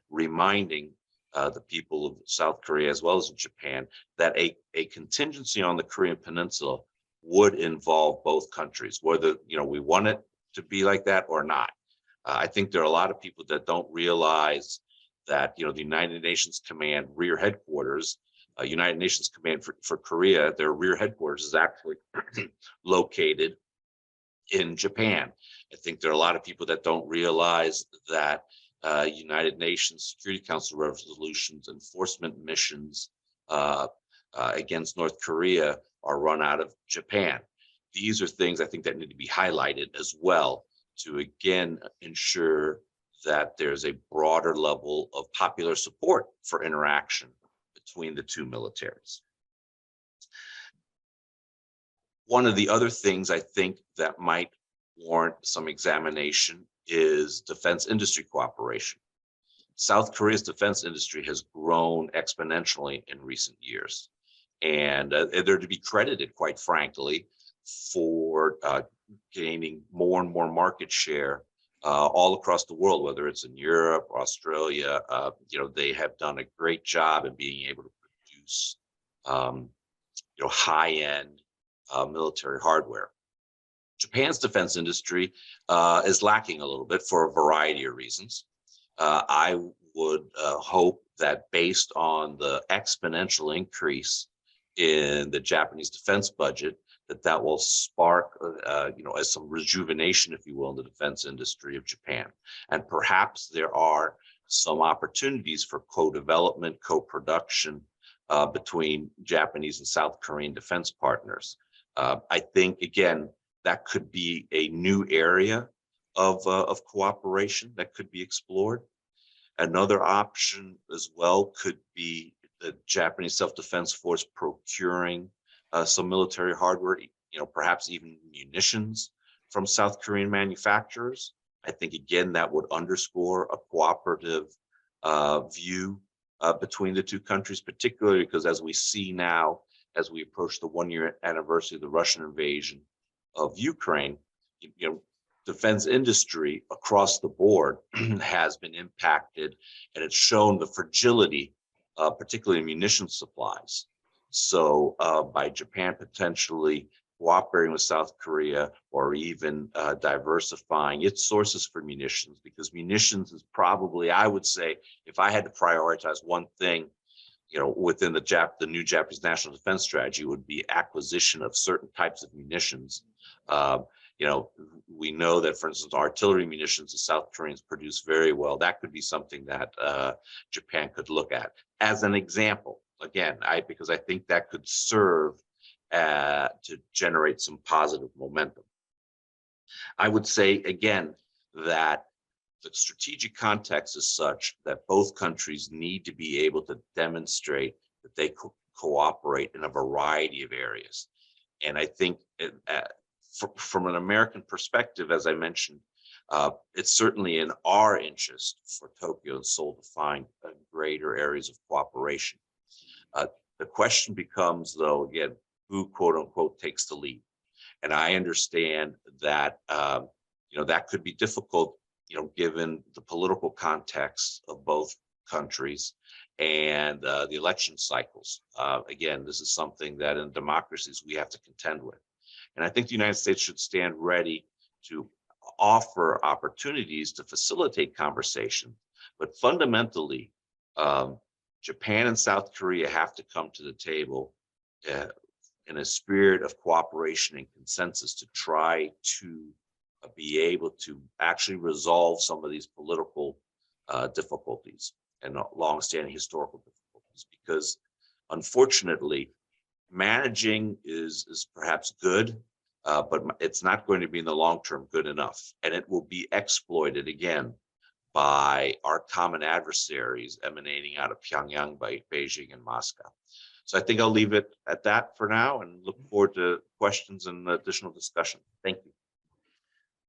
reminding the people of South Korea as well as Japan, that a contingency on the Korean Peninsula would involve both countries, whether we want it to be like that or not. I think there are a lot of people that don't realize that the United Nations Command rear headquarters, United Nations Command for Korea, their rear headquarters is actually located in Japan. I think there are a lot of people that don't realize that United Nations Security Council resolutions, enforcement missions against North Korea are run out of Japan. These are things I think that need to be highlighted as well to again ensure that there's a broader level of popular support for interaction between the two militaries. One of the other things I think that might warrant some examination is defense industry cooperation. South Korea's defense industry has grown exponentially in recent years, and they're to be credited, quite frankly, for gaining more and more market share all across the world, whether it's in Europe, Australia. They have done a great job in being able to produce high-end military hardware. Japan's defense industry is lacking a little bit for a variety of reasons. I would hope that based on the exponential increase in the Japanese defense budget, that will spark, as some rejuvenation, if you will, in the defense industry of Japan. And perhaps there are some opportunities for co-development, co-production between Japanese and South Korean defense partners. I think, again, that could be a new area of cooperation that could be explored. Another option as well could be the Japanese Self-Defense Force procuring some military hardware, perhaps even munitions from South Korean manufacturers. I think, again, that would underscore a cooperative view between the two countries, particularly because as we see now, as we approach the 1-year anniversary of the Russian invasion of Ukraine, defense industry across the board has been impacted, and it's shown the fragility, particularly in munition supplies. So by Japan potentially cooperating with South Korea or even diversifying its sources for munitions, because munitions is probably, I would say, if I had to prioritize one thing, within the new Japanese national defense strategy, would be acquisition of certain types of munitions. We know that, for instance, artillery munitions the South Koreans produce very well. That could be something that Japan could look at as an example. Again, because I think that could serve to generate some positive momentum. I would say, again, that the strategic context is such that both countries need to be able to demonstrate that they cooperate in a variety of areas. And I think from an American perspective, as I mentioned, it's certainly in our interest for Tokyo and Seoul to find greater areas of cooperation. The question becomes, though, again, who, quote unquote, takes the lead? And I understand that, that could be difficult, given the political context of both countries and the election cycles. Again, this is something that in democracies we have to contend with. And I think the United States should stand ready to offer opportunities to facilitate conversation. But fundamentally, Japan and South Korea have to come to the table in a spirit of cooperation and consensus to try to be able to actually resolve some of these political difficulties and longstanding historical difficulties. Because unfortunately, managing is perhaps good, but it's not going to be in the long term good enough. And it will be exploited again by our common adversaries emanating out of Pyongyang, by Beijing and Moscow. So I think I'll leave it at that for now and look forward to questions and additional discussion. Thank you.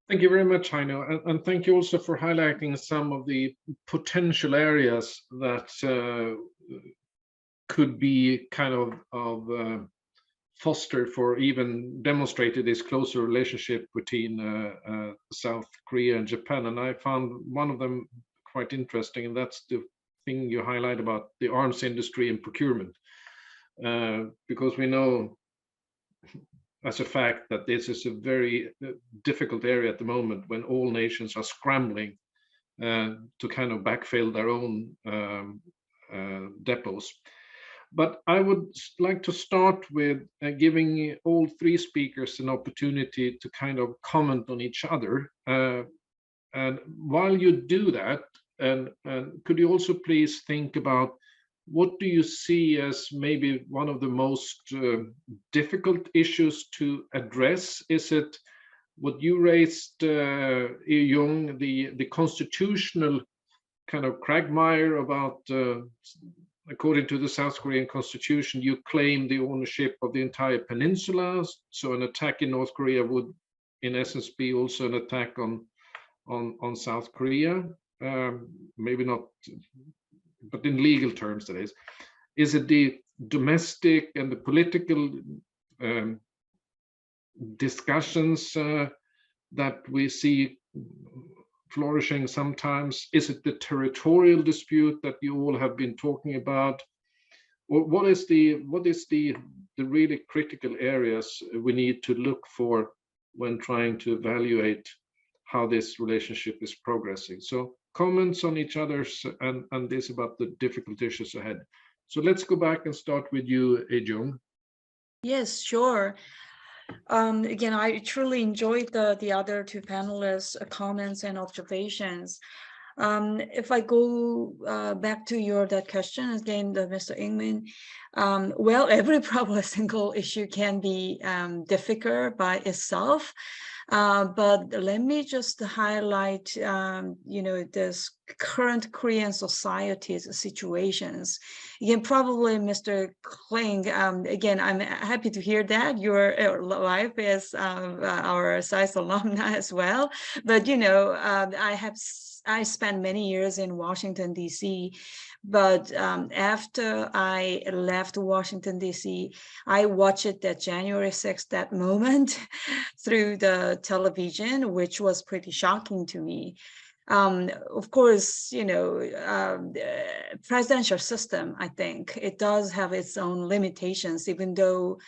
Thank you very much, Heino, and thank you also for highlighting some of the potential areas that could be kind of fostered for even demonstrated this closer relationship between South Korea and Japan. And I found one of them quite interesting, and that's the thing you highlight about the arms industry and procurement, because we know as a fact that this is a very difficult area at the moment when all nations are scrambling to kind of backfill their own depots. But I would like to start with giving all three speakers an opportunity to kind of comment on each other. And while you do that, and could you also please think about what do you see as maybe one of the most difficult issues to address? Is it what you raised, Jung, the constitutional kind of quagmire about, according to the South Korean constitution, you claim the ownership of the entire peninsula. So an attack in North Korea would, in essence, be also an attack on South Korea. Maybe not, but in legal terms, that is. Is it the domestic and the political discussions that we see flourishing sometimes? Is it the territorial dispute that you all have been talking about? Or what is the really critical areas we need to look for when trying to evaluate how this relationship is progressing? So comments on each other's and this about the difficult issues ahead. So let's go back and start with you, Jung. Yes, sure. Again, I truly enjoyed the other two panelists' comments and observations. If I go back to that question again, Mr. Ingman, well, every probably single issue can be difficult by itself. But let me just highlight, this current Korean society's situations. Again, probably Mr. Kling, again, I'm happy to hear that your life is our SAIS alumni as well. But, I spent many years in Washington, D.C., but after I left Washington, D.C., I watched that January 6th, that moment through the television, which was pretty shocking to me. Of course, presidential system, I think it does have its own limitations, even though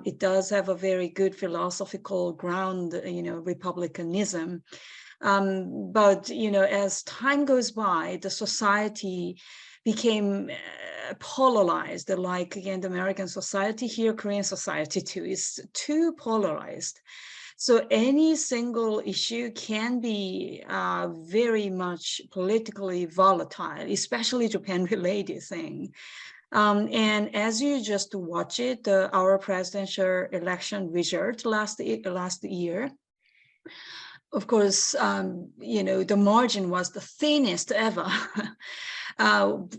it does have a very good philosophical ground, republicanism. But, as time goes by, the society became polarized, like, again, the American society, here, Korean society too, is too polarized. So any single issue can be very much politically volatile, especially Japan-related thing. And as you just watch it, our presidential election result last year, of course, the margin was the thinnest ever,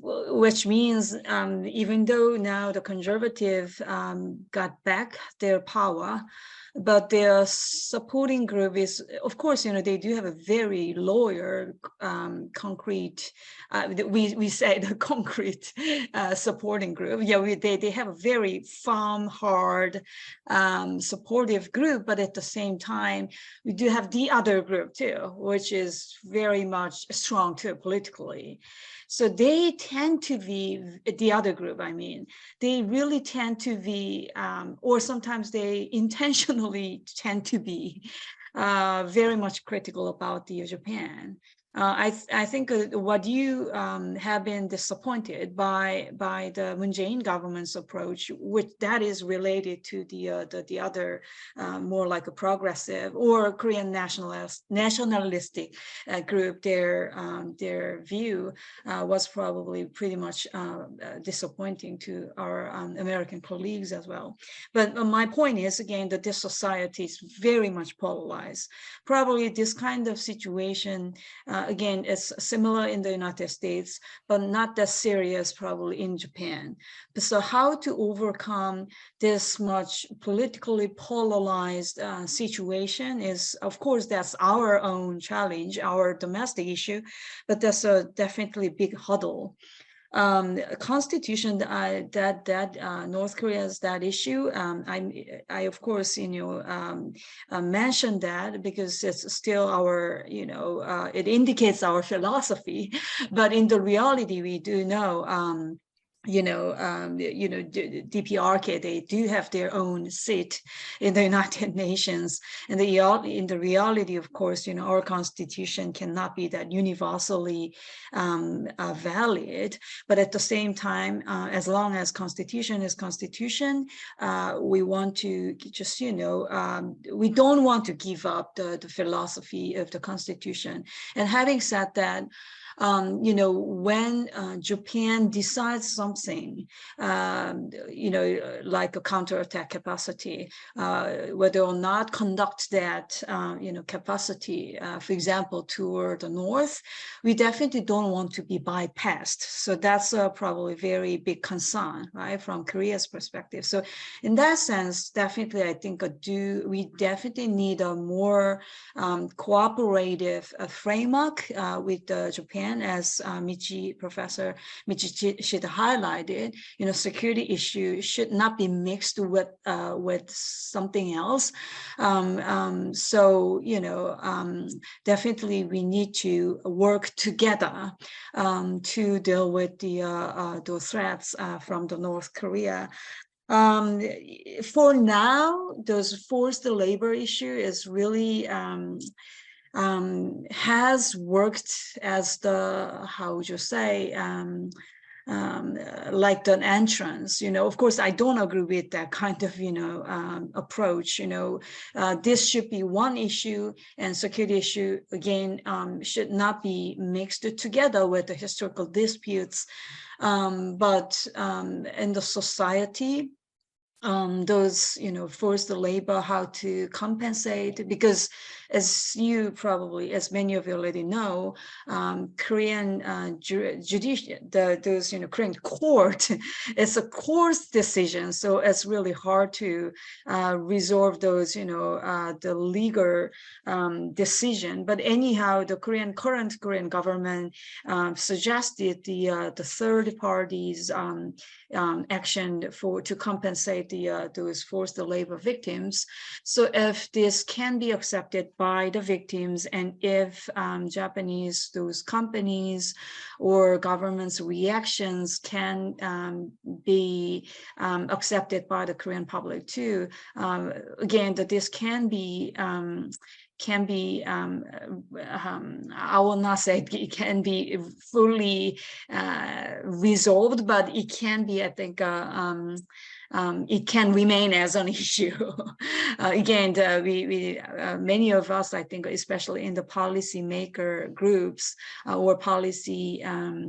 which means even though now the conservative got back their power, but their supporting group is, of course, they do have a very loyal, concrete, we say the concrete supporting group. Yeah, they have a very firm, hard, supportive group, but at the same time, we do have the other group too, which is very much strong too politically. So they tend to be, the other group, I mean, they really tend to be, or sometimes they intentionally tend to be very much critical about Japan. I think what you have been disappointed by the Moon Jae-in government's approach, which that is related to the other more like a progressive or Korean nationalistic group, their view was probably pretty much disappointing to our American colleagues as well. But my point is, again, that this society is very much polarized. Probably this kind of situation again, it's similar in the United States, but not that serious probably in Japan. So how to overcome this much politically polarized situation is, of course, that's our own challenge, our domestic issue, but that's a definitely big hurdle. constitution, that North Korea's that issue. I of course, mentioned that because it's still our, it indicates our philosophy, but in the reality, we do know. DPRK, they do have their own seat in the United Nations, and in the reality, of course, our constitution cannot be that universally valid. But at the same time, as long as constitution is constitution, we want to just, we don't want to give up the philosophy of the constitution. And having said that, when Japan decides something, like a counterattack capacity, whether or not conduct that, capacity, for example, toward the north, we definitely don't want to be bypassed. So that's probably a very big concern, right, from Korea's perspective. So in that sense, definitely, I think we definitely need a more cooperative framework with Japan. As Professor Michishita highlighted, security issue should not be mixed with something else. So definitely we need to work together to deal with the threats from the North Korea. For now, those forced labor issue is really has worked as the, how would you say, like an entrance. Of course, I don't agree with that kind of, approach. This should be one issue, and security issue, again, should not be mixed together with the historical disputes. But in the society, those, forced labor, how to compensate, because as many of you already know, Korean Korean court, it's a court decision, so it's really hard to resolve those, the legal decision. But anyhow, the current Korean government suggested the third parties action to compensate those forced labor victims. So if this can be accepted by the victims, and if those companies or government's reactions can be accepted by the Korean public too, again, that this can be I will not say it can be fully resolved, but it can be, I think, it can remain as an issue. Again, many of us, I think, especially in the policymaker groups or policy,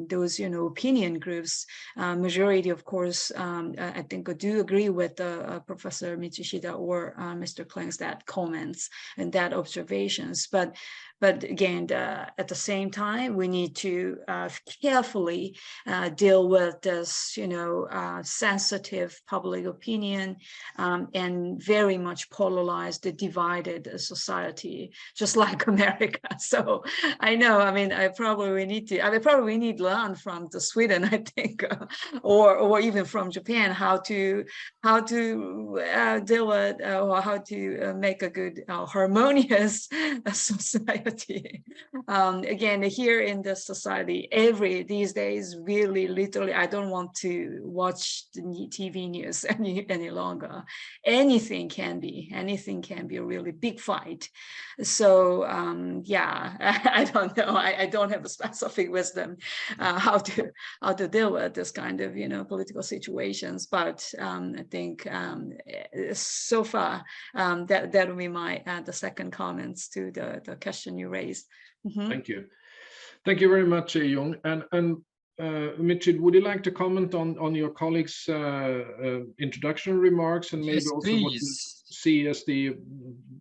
those, opinion groups, majority, of course, I think, do agree with Professor Michishita or Mr. Kling's that comments and that observations. But again, at the same time, we need to carefully deal with this, sensitive public opinion and very much polarized, divided society, just like America. So I know, we probably need to learn from Sweden, I think, or even from Japan, how to deal with or how to make a good harmonious society. Again, here in the society, these days, really, literally, I don't want to watch the TV news any longer. Anything can be a really big fight. So yeah, I don't know. I don't have a specific wisdom how to deal with this kind of political situations. But I think so far that will be my the second comments to the question you raised. Mm-hmm. Thank you very much, Jung. And Michid, would you like to comment on your colleague's introduction remarks, and maybe yes, also please. what you see as the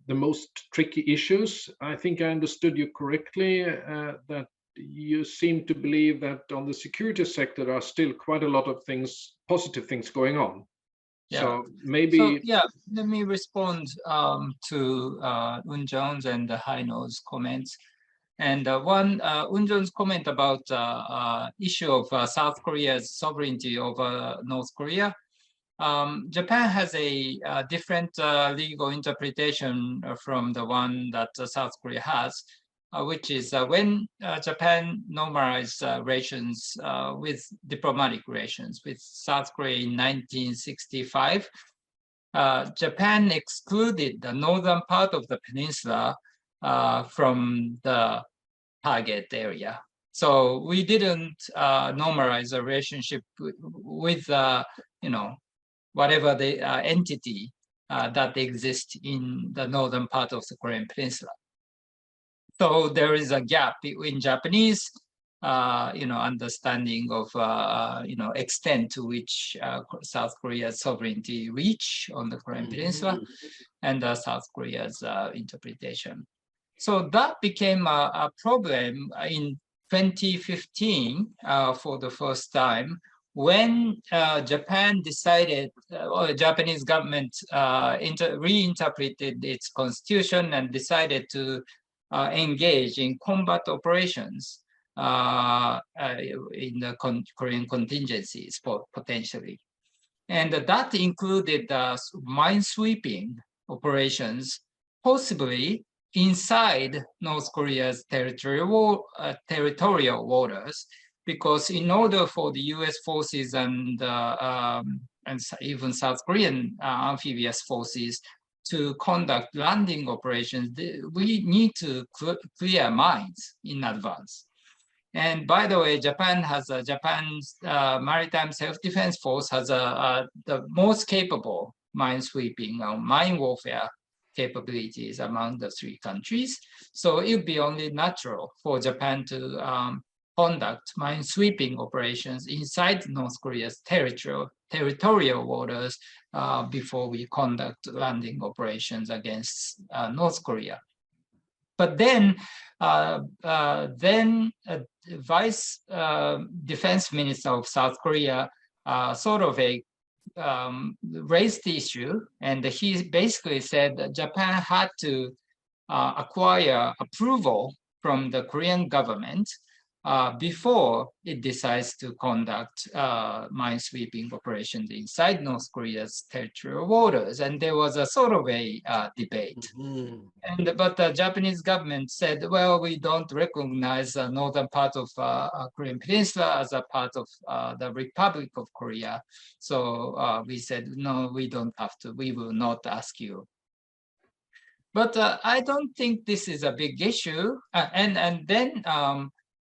most tricky issues? I think I understood you correctly, that you seem to believe that on the security sector there are still quite a lot of positive things going on. Yeah. So maybe let me respond to Eun Jung's and Haino's comments. And one Unjon's comment about issue of South Korea's sovereignty over North Korea. Japan has a different legal interpretation from the one that South Korea has, which is when Japan normalized relations with diplomatic relations with South Korea in 1965, Japan excluded the northern part of the peninsula from the target area. So we didn't normalize a relationship with whatever the entity that exists in the northern part of the Korean peninsula. So there is a gap in Japanese, understanding of, extent to which South Korea's sovereignty reach on the Korean peninsula and South Korea's interpretation. So that became a problem in 2015 for the first time, when Japan decided, or the Japanese government reinterpreted its constitution and decided to engage in combat operations in the Korean contingencies potentially. And that included minesweeping operations, possibly inside North Korea's territorial waters, because in order for the U.S. forces and even South Korean amphibious forces to conduct landing operations, we need to clear mines in advance. And by the way, Japan's Maritime Self-Defense Force has the most capable minesweeping, mine warfare capabilities among the three countries. So it would be only natural for Japan to conduct minesweeping operations inside North Korea's territorial waters before we conduct landing operations against North Korea. But then Vice Defense Minister of South Korea raised the issue, and he basically said that Japan had to acquire approval from the Korean government before it decides to conduct minesweeping operations inside North Korea's territorial waters. And there was a sort of a debate. But the Japanese government said, well, we don't recognize the northern part of Korean Peninsula as a part of the Republic of Korea. So we said, no, we don't have to, we will not ask you. But I don't think this is a big issue. And then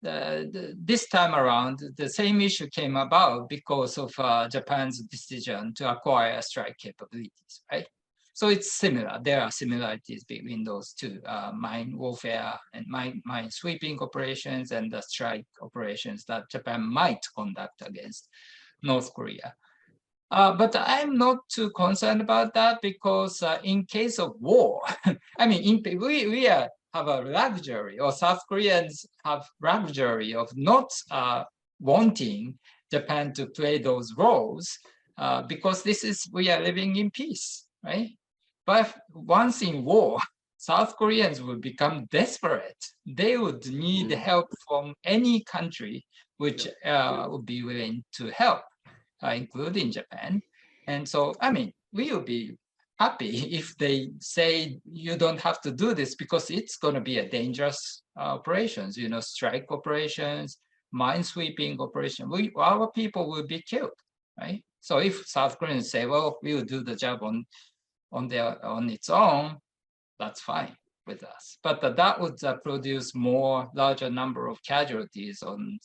this time around, the same issue came about because of Japan's decision to acquire strike capabilities, right? So it's similar. There are similarities between those two, mine warfare and mine sweeping operations and the strike operations that Japan might conduct against North Korea. But I'm not too concerned about that, because in case of war, I mean, we have a luxury, or South Koreans have luxury of not wanting Japan to play those roles, because we are living in peace, right? But once in war, South Koreans will become desperate. They would need help from any country which would be willing to help, including Japan. And so, I mean, we will be happy if they say you don't have to do this, because it's going to be a dangerous operations, strike operations, minesweeping operation. Our people will be killed, right? So if South Koreans say, well, we will do the job on its own, that's fine with us. But that would produce larger number of casualties on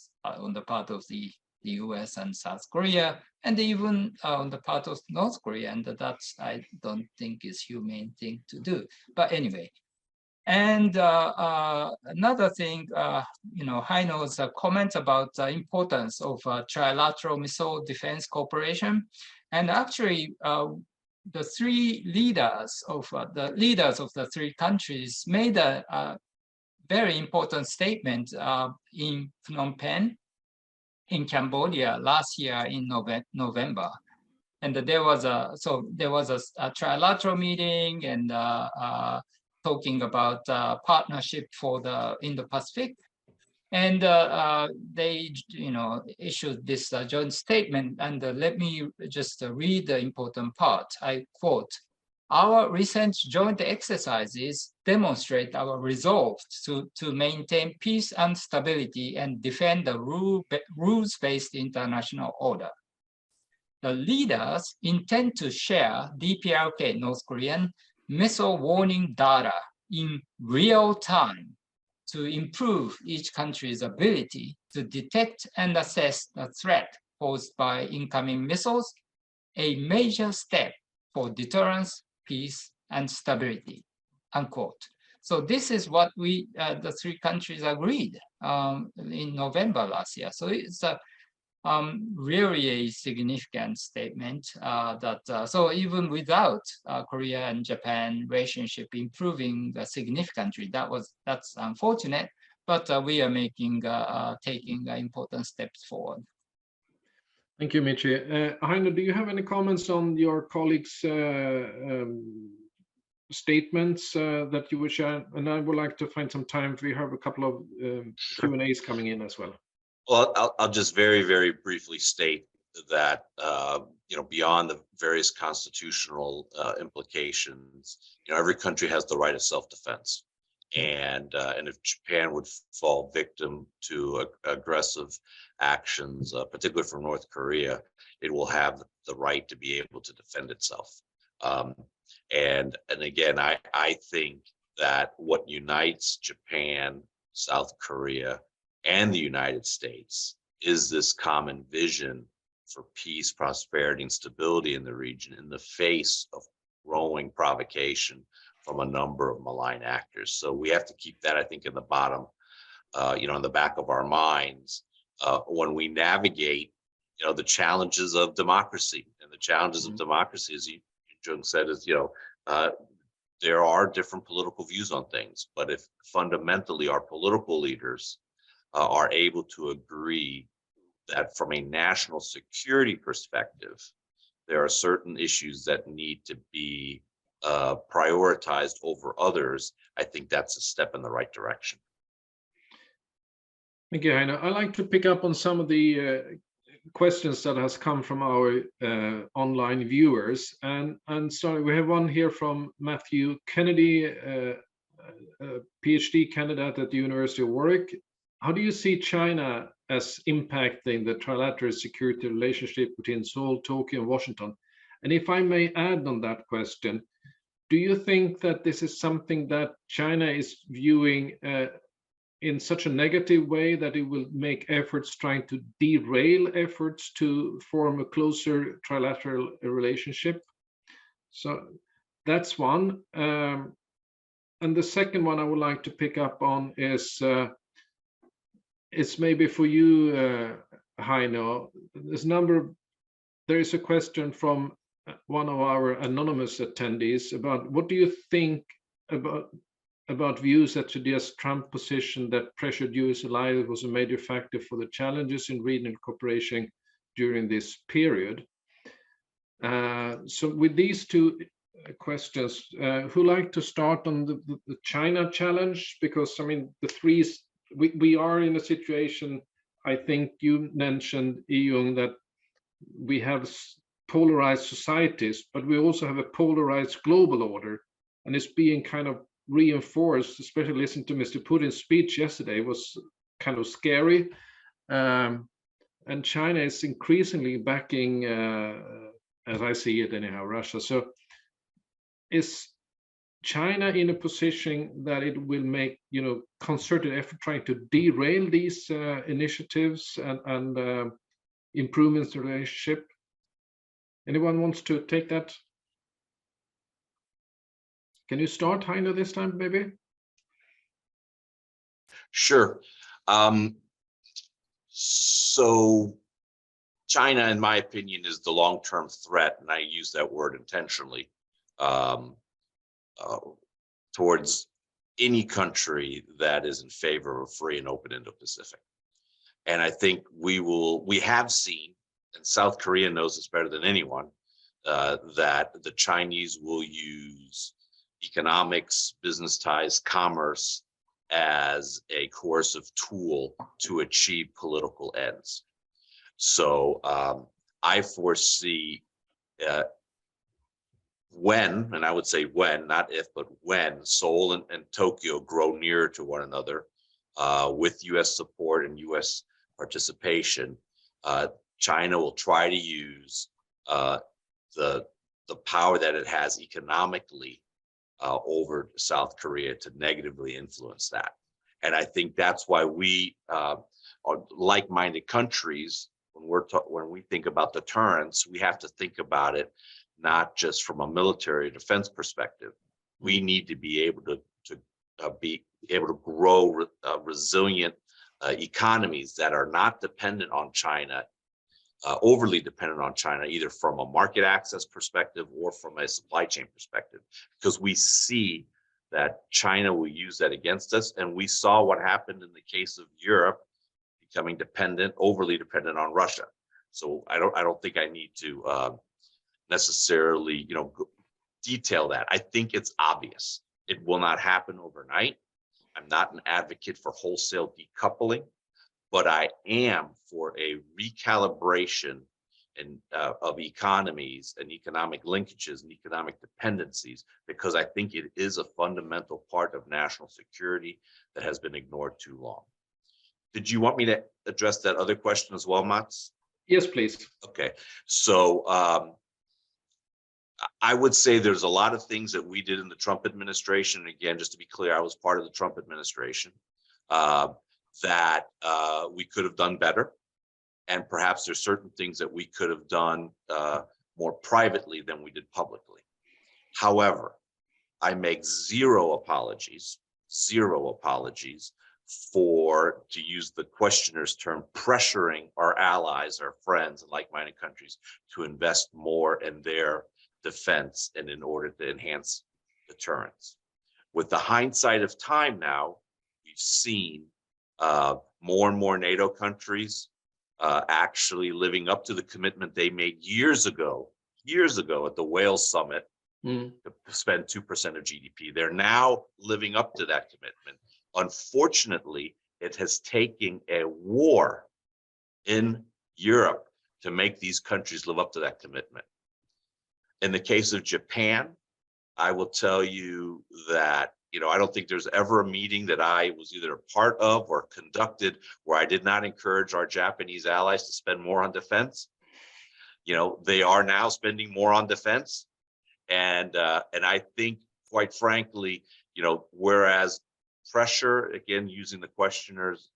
the part of the US and South Korea, and even on the part of North Korea, and that's, I don't think, is humane thing to do. But anyway, and another thing, Haino's comment about the importance of trilateral missile defense cooperation, and actually the three leaders of the three countries made a very important statement in Phnom Penh, in Cambodia last year in November. And there was a trilateral meeting, and talking about partnership for the Indo-Pacific. And they, issued this joint statement. And let me just read the important part. I quote, "Our recent joint exercises demonstrate our resolve to maintain peace and stability and defend the rules-based international order. The leaders intend to share DPRK, North Korean, missile warning data in real time to improve each country's ability to detect and assess the threat posed by incoming missiles, a major step for deterrence, peace, and stability," unquote. So this is what we, the three countries agreed in November last year. So it's really a significant statement so even without Korea and Japan relationship improving significantly, that's unfortunate, but we are taking important steps forward. Thank you, Michi. Heino, do you have any comments on your colleagues' statements that you would share? And I would like to find some time. We have a couple of Q&As coming in as well. Well, I'll just very, very briefly state that, beyond the various constitutional implications, every country has the right of self-defense. And if Japan would fall victim to aggressive actions, particularly from North Korea, it will have the right to be able to defend itself. And again, I think that what unites Japan, South Korea, and the United States is this common vision for peace, prosperity, and stability in the region in the face of growing provocation from a number of malign actors. So we have to keep that, I think, in the bottom, in the back of our minds when we navigate, the challenges of democracy. And the challenges of democracy, as Jung said, is, there are different political views on things, but if fundamentally our political leaders are able to agree that from a national security perspective, there are certain issues that need to be prioritized over others, I think that's a step in the right direction. Thank you, Heino. I'd like to pick up on some of the questions that has come from our online viewers. And so we have one here from Matthew Kennedy, a PhD candidate at the University of Warwick. How do you see China as impacting the trilateral security relationship between Seoul, Tokyo, and Washington? And if I may add on that question, do you think that this is something that China is viewing in such a negative way that it will make efforts trying to derail efforts to form a closer trilateral relationship? So that's one. And the second one I would like to pick up on is it's maybe for you, Heino. There is a question from one of our anonymous attendees about what do you think about views that suggest Trump's position that pressured US allies was a major factor for the challenges in regional cooperation during this period? So with these two questions, who like to start on the China challenge? Because I mean, we are in a situation, I think you mentioned, Jung, that we have polarized societies, but we also have a polarized global order, and it's being kind of reinforced, especially listening to Mr. Putin's speech yesterday was kind of scary. And China is increasingly backing, as I see it anyhow, Russia. So is China in a position that it will make, concerted effort trying to derail these initiatives and improvements in the relationship? Anyone wants to take that? Can you start, Heino, this time, maybe? Sure. So China, in my opinion, is the long-term threat, and I use that word intentionally, towards any country that is in favor of free and open Indo-Pacific. And I think we have seen, and South Korea knows this better than anyone, that the Chinese will use economics, business ties, commerce as a coercive tool to achieve political ends. So I foresee when, and I would say when, not if, but when Seoul and Tokyo grow nearer to one another with US support and US participation, China will try to use the power that it has economically over South Korea to negatively influence that. And I think that's why we are like-minded countries. When we think about deterrence, we have to think about it not just from a military defense perspective. We need to be able to be able to grow resilient economies that are not dependent on China, overly dependent on China, either from a market access perspective or from a supply chain perspective, because we see that China will use that against us. And we saw what happened in the case of Europe becoming overly dependent on Russia. So I don't think I need to necessarily, detail that. I think it's obvious. It will not happen overnight. I'm not an advocate for wholesale decoupling, but I am for a recalibration of economies and economic linkages and economic dependencies, because I think it is a fundamental part of national security that has been ignored too long. Did you want me to address that other question as well, Mats? Yes, please. Okay, so I would say there's a lot of things that we did in the Trump administration. Again, just to be clear, I was part of the Trump administration, that we could have done better. And perhaps there's certain things that we could have done more privately than we did publicly. However, I make zero apologies for, to use the questioner's term, pressuring our allies, our friends, and like-minded countries to invest more in their defense and in order to enhance deterrence. With the hindsight of time now, we've seen more and more NATO countries actually living up to the commitment they made years ago at the Wales summit to spend 2% of GDP. They're now living up to that commitment. Unfortunately, it has taken a war in Europe to make these countries live up to that commitment. In the case of Japan, I will tell you that, I don't think there's ever a meeting that I was either a part of or conducted where I did not encourage our Japanese allies to spend more on defense. They are now spending more on defense. And I think, quite frankly, whereas pressure, again, using the questioner's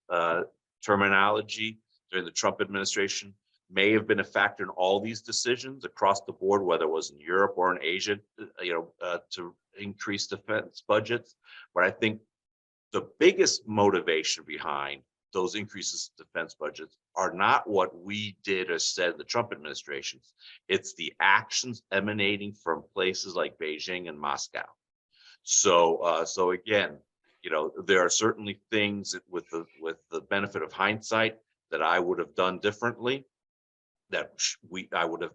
terminology during the Trump administration, may have been a factor in all these decisions across the board, whether it was in Europe or in Asia, to increase defense budgets. But I think the biggest motivation behind those increases in defense budgets are not what we did or said in the Trump administration. It's the actions emanating from places like Beijing and Moscow. So again, there are certainly things that with the benefit of hindsight that I would have done differently, that I would have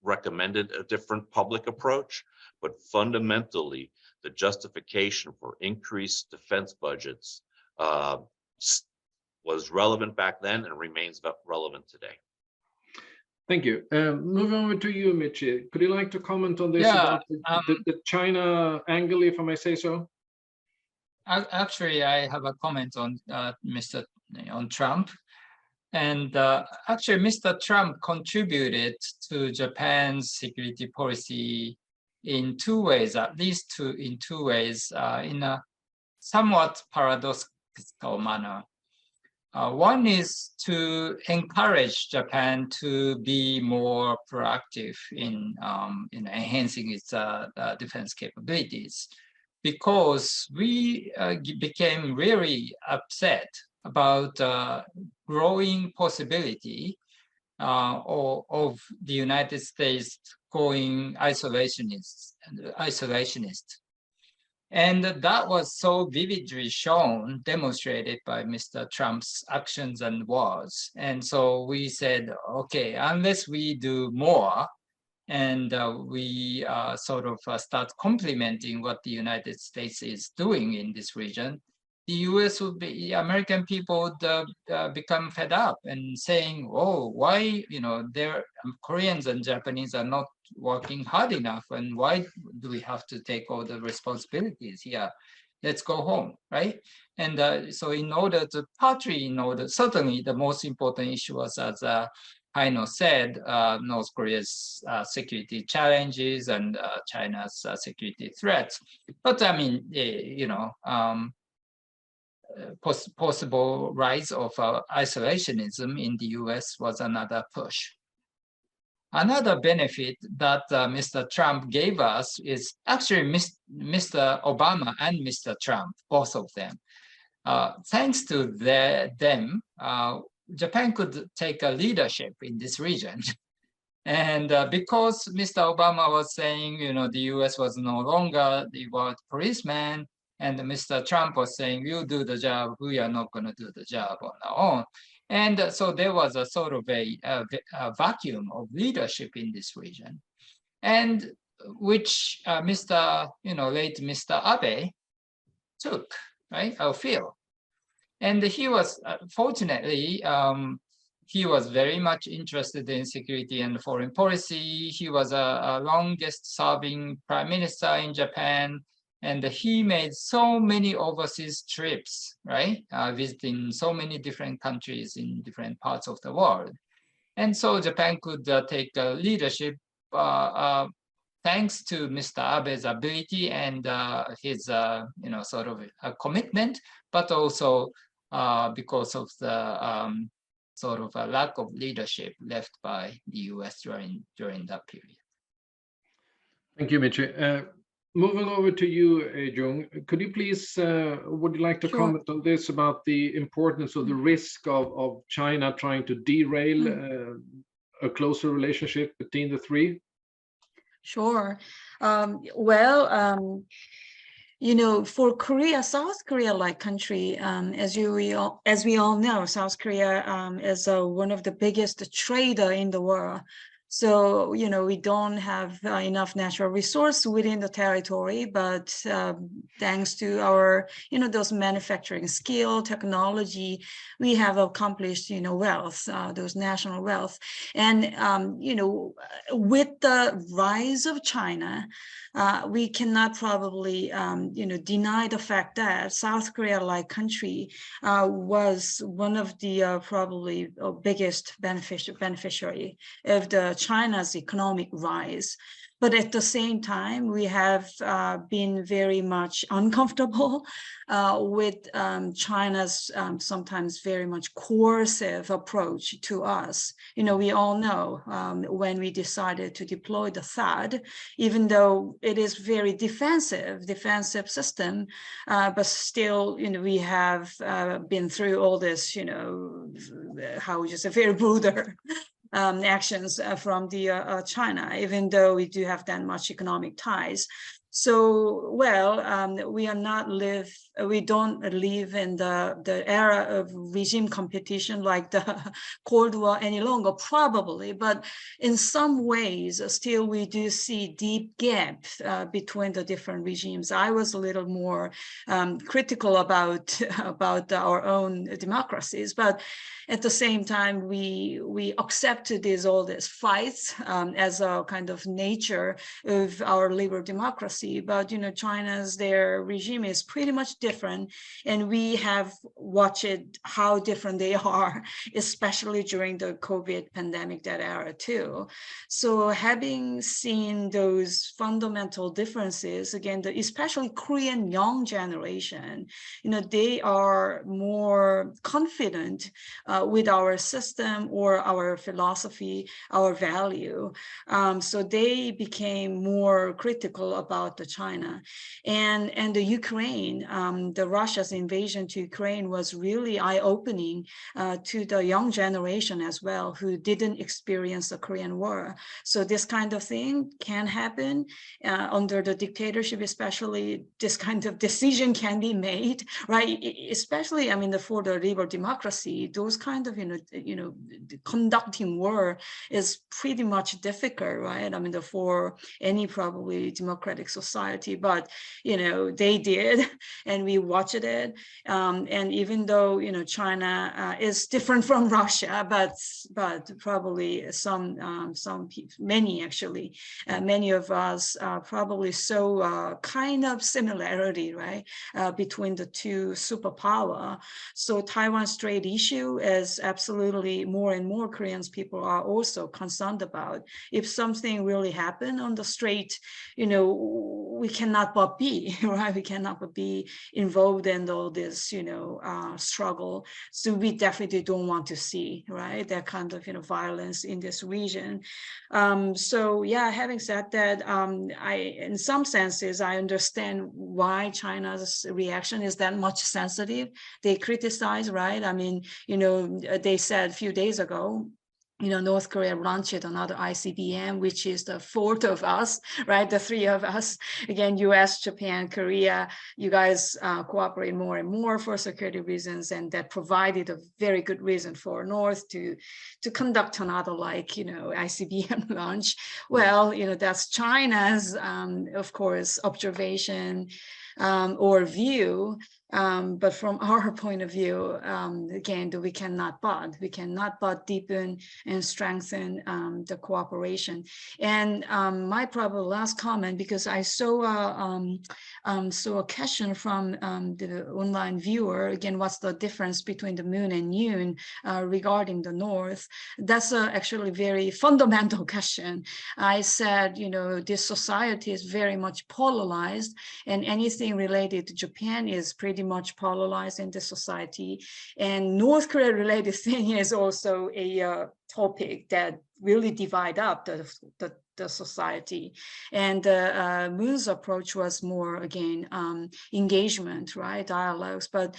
recommended a different public approach, but fundamentally the justification for increased defense budgets was relevant back then and remains relevant today. Thank you. Moving over to you, Michi. Could you like to comment on this about the China angle, if I may say so? Actually, I have a comment on on Trump. And actually, Mr. Trump contributed to Japan's security policy in two ways, at least in two ways, in a somewhat paradoxical manner. One is to encourage Japan to be more proactive in enhancing its defense capabilities, because we became really upset about growing possibility of the United States going isolationist. And that was so vividly shown, demonstrated by Mr. Trump's actions and words. And so we said, okay, unless we do more, and we sort of start complementing what the United States is doing in this region, the US would be, American people would become fed up and saying, oh, why, their Koreans and Japanese are not working hard enough, and why do we have to take all the responsibilities here? Let's go home, right? And so in order to, certainly the most important issue was, as Haino said, North Korea's security challenges and China's security threats. But I mean, possible rise of isolationism in the US was another push. Another benefit that Mr. Trump gave us is actually Mr. Obama and Mr. Trump, both of them. Thanks to them, Japan could take a leadership in this region. And because Mr. Obama was saying, the US was no longer the world policeman, and Mr. Trump was saying, you do the job, we are not going to do the job on our own. And so there was a sort of a vacuum of leadership in this region, and which late Mr. Abe took, right, I feel. And he was, fortunately, he was very much interested in security and foreign policy. He was a longest serving prime minister in Japan. And he made so many overseas trips, right? Visiting so many different countries in different parts of the world. And so Japan could take leadership thanks to Mr. Abe's ability and his, sort of a commitment, but also because of the sort of a lack of leadership left by the US during that period. Thank you, Michi. Moving over to you, Jung, could you please, would you like to comment on this about the importance of the risk of China trying to derail a closer relationship between the three? Sure. For Korea, South Korea-like country, as we all know, South Korea is one of the biggest trader in the world. So, we don't have enough natural resource within the territory, but thanks to our, those manufacturing skill, technology, we have accomplished, wealth, those national wealth. And, with the rise of China, we cannot probably, deny the fact that South Korea-like country was one of the probably biggest beneficiary of the China's economic rise. But at the same time, we have been very much uncomfortable with China's sometimes very much coercive approach to us. We all know when we decided to deploy the THAAD, even though it is very defensive system, but still, we have been through all this, how just a very brutal actions from the China, even though we do have that much economic ties. So, we don't live in the era of regime competition like the Cold War any longer, probably, but in some ways, still we do see deep gaps between the different regimes. I was a little more critical about our own democracies, but at the same time, we accepted all these fights as a kind of nature of our liberal democracy. But their regime is pretty much different, and we have watched how different they are, especially during the COVID pandemic, that era too. So having seen those fundamental differences, again, especially Korean young generation, they are more confident with our system or our philosophy, our value. So they became more critical about about the China. And the Ukraine, the Russia's invasion to Ukraine was really eye-opening to the young generation as well, who didn't experience the Korean War. So this kind of thing can happen under the dictatorship, especially this kind of decision can be made, right? Especially, I mean, for the liberal democracy, those kind of, conducting war is pretty much difficult, right? I mean, for any probably democratic society, but, they did, and we watched it. And even though, China is different from Russia, but probably many actually, many of us probably saw kind of similarity, right, between the two superpower. So Taiwan Strait issue is absolutely more and more Koreans people are also concerned about. If something really happened on the strait, we cannot but be, right? We cannot but be involved in all this, struggle. So we definitely don't want to see, right, that kind of, violence in this region. So yeah, having said that, in some senses, I understand why China's reaction is that much sensitive. They criticize, right? I mean, they said a few days ago, North Korea launched another ICBM, which is the fourth of us, right? The three of us, again, US, Japan, Korea, you guys cooperate more and more for security reasons. And that provided a very good reason for North to conduct another ICBM launch. Well, that's China's, of course, observation or view. But from our point of view, again, we cannot but deepen and strengthen the cooperation. And my probably last comment, because I saw a question from the online viewer, again, what's the difference between the moon and Yoon regarding the North? That's actually very fundamental question. I said, this society is very much polarized, and anything related to Japan is pretty much polarized in the society. And North Korea related thing is also a topic that really divide up the society. And Moon's approach was more, again, engagement, right, dialogues. But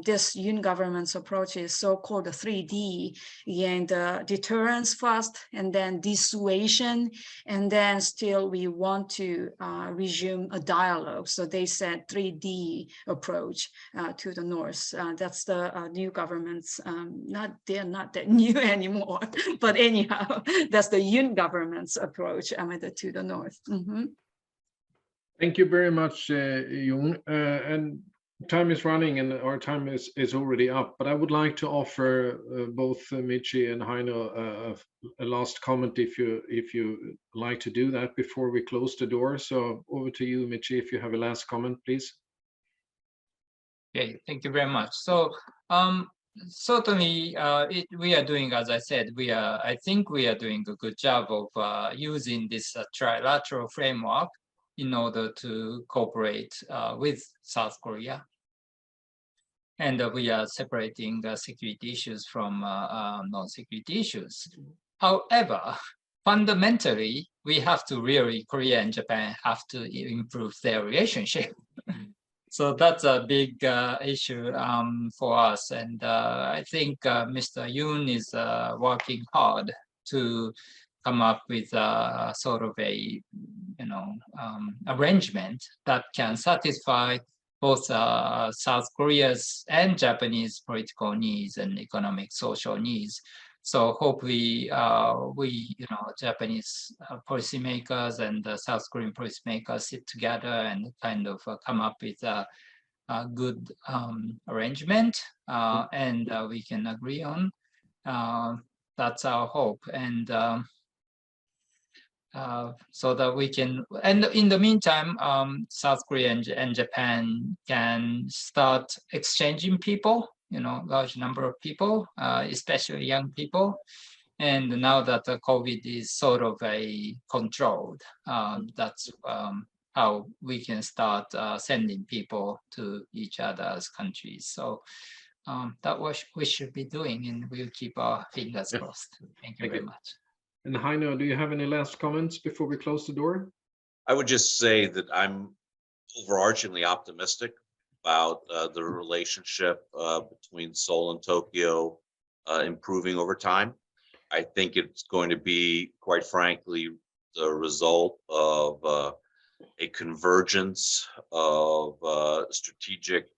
this Yoon government's approach is so-called the 3D, and deterrence first, and then dissuasion, and then still we want to resume a dialogue. So they said 3D approach to the North. That's the new government's, they're not that new anymore, but anyhow, that's the Yoon government's approach to the North. Mm-hmm. Thank you very much, Jung. And time is running and our time is already up, but I would like to offer both Michi and Heino a last comment if you like to do that before we close the door. So over to you, Michi, if you have a last comment, please. Okay, thank you very much. So certainly we are doing, as I said, I think we are doing a good job of using this trilateral framework in order to cooperate with South Korea. And we are separating security issues from non-security issues. However, fundamentally, we have to really, Korea and Japan have to improve their relationship. So that's a big issue for us. And I think Mr. Yoon is working hard to come up with sort of a, arrangement that can satisfy both South Korea's and Japanese political needs and economic, social needs. So hopefully Japanese policymakers and South Korean policymakers sit together and kind of come up with a good arrangement and we can agree on. That's our hope. And so that we can, and in the meantime, South Korea and Japan can start exchanging people, large number of people, especially young people. And now that the COVID is sort of controlled, that's how we can start sending people to each other's countries. So that's what we should be doing, and we'll keep our fingers crossed. Thank you very much. And Heino, do you have any last comments before we close the door? I would just say that I'm overarchingly optimistic about the relationship between Seoul and Tokyo improving over time. I think it's going to be, quite frankly, the result of a convergence of strategic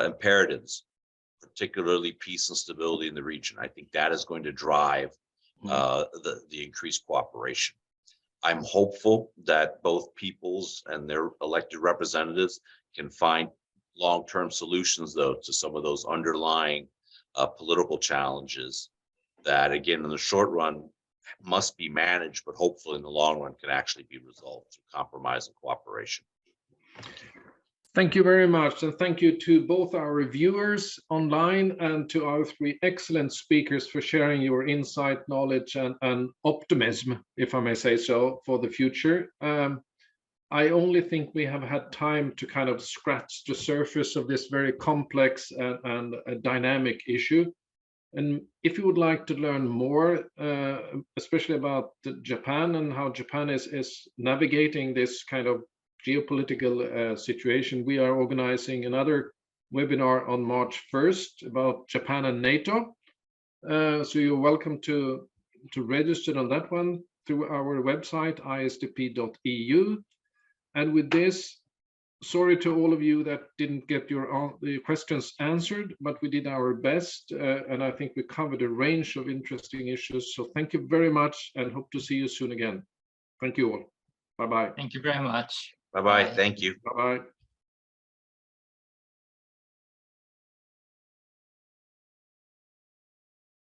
imperatives, particularly peace and stability in the region. I think that is going to drive the increased cooperation. I'm hopeful that both peoples and their elected representatives can find long-term solutions, though, to some of those underlying political challenges that, again, in the short run must be managed, but hopefully in the long run can actually be resolved through compromise and cooperation. Thank you very much, and thank you to both our viewers online and to our 3 excellent speakers for sharing your insight, knowledge, and optimism, if I may say so, for the future. I only think we have had time to kind of scratch the surface of this very complex and a dynamic issue. And if you would like to learn more, especially about Japan and how Japan is navigating this kind of geopolitical situation, we are organizing another webinar on March 1st about Japan and NATO. So you're welcome to register on that one through our website, isdp.eu. And with this, sorry to all of you that didn't get your questions answered, but we did our best, and I think we covered a range of interesting issues. So thank you very much, and hope to see you soon again. Thank you all. Bye-bye. Thank you very much. Bye-bye. Bye. Thank you. Bye-bye.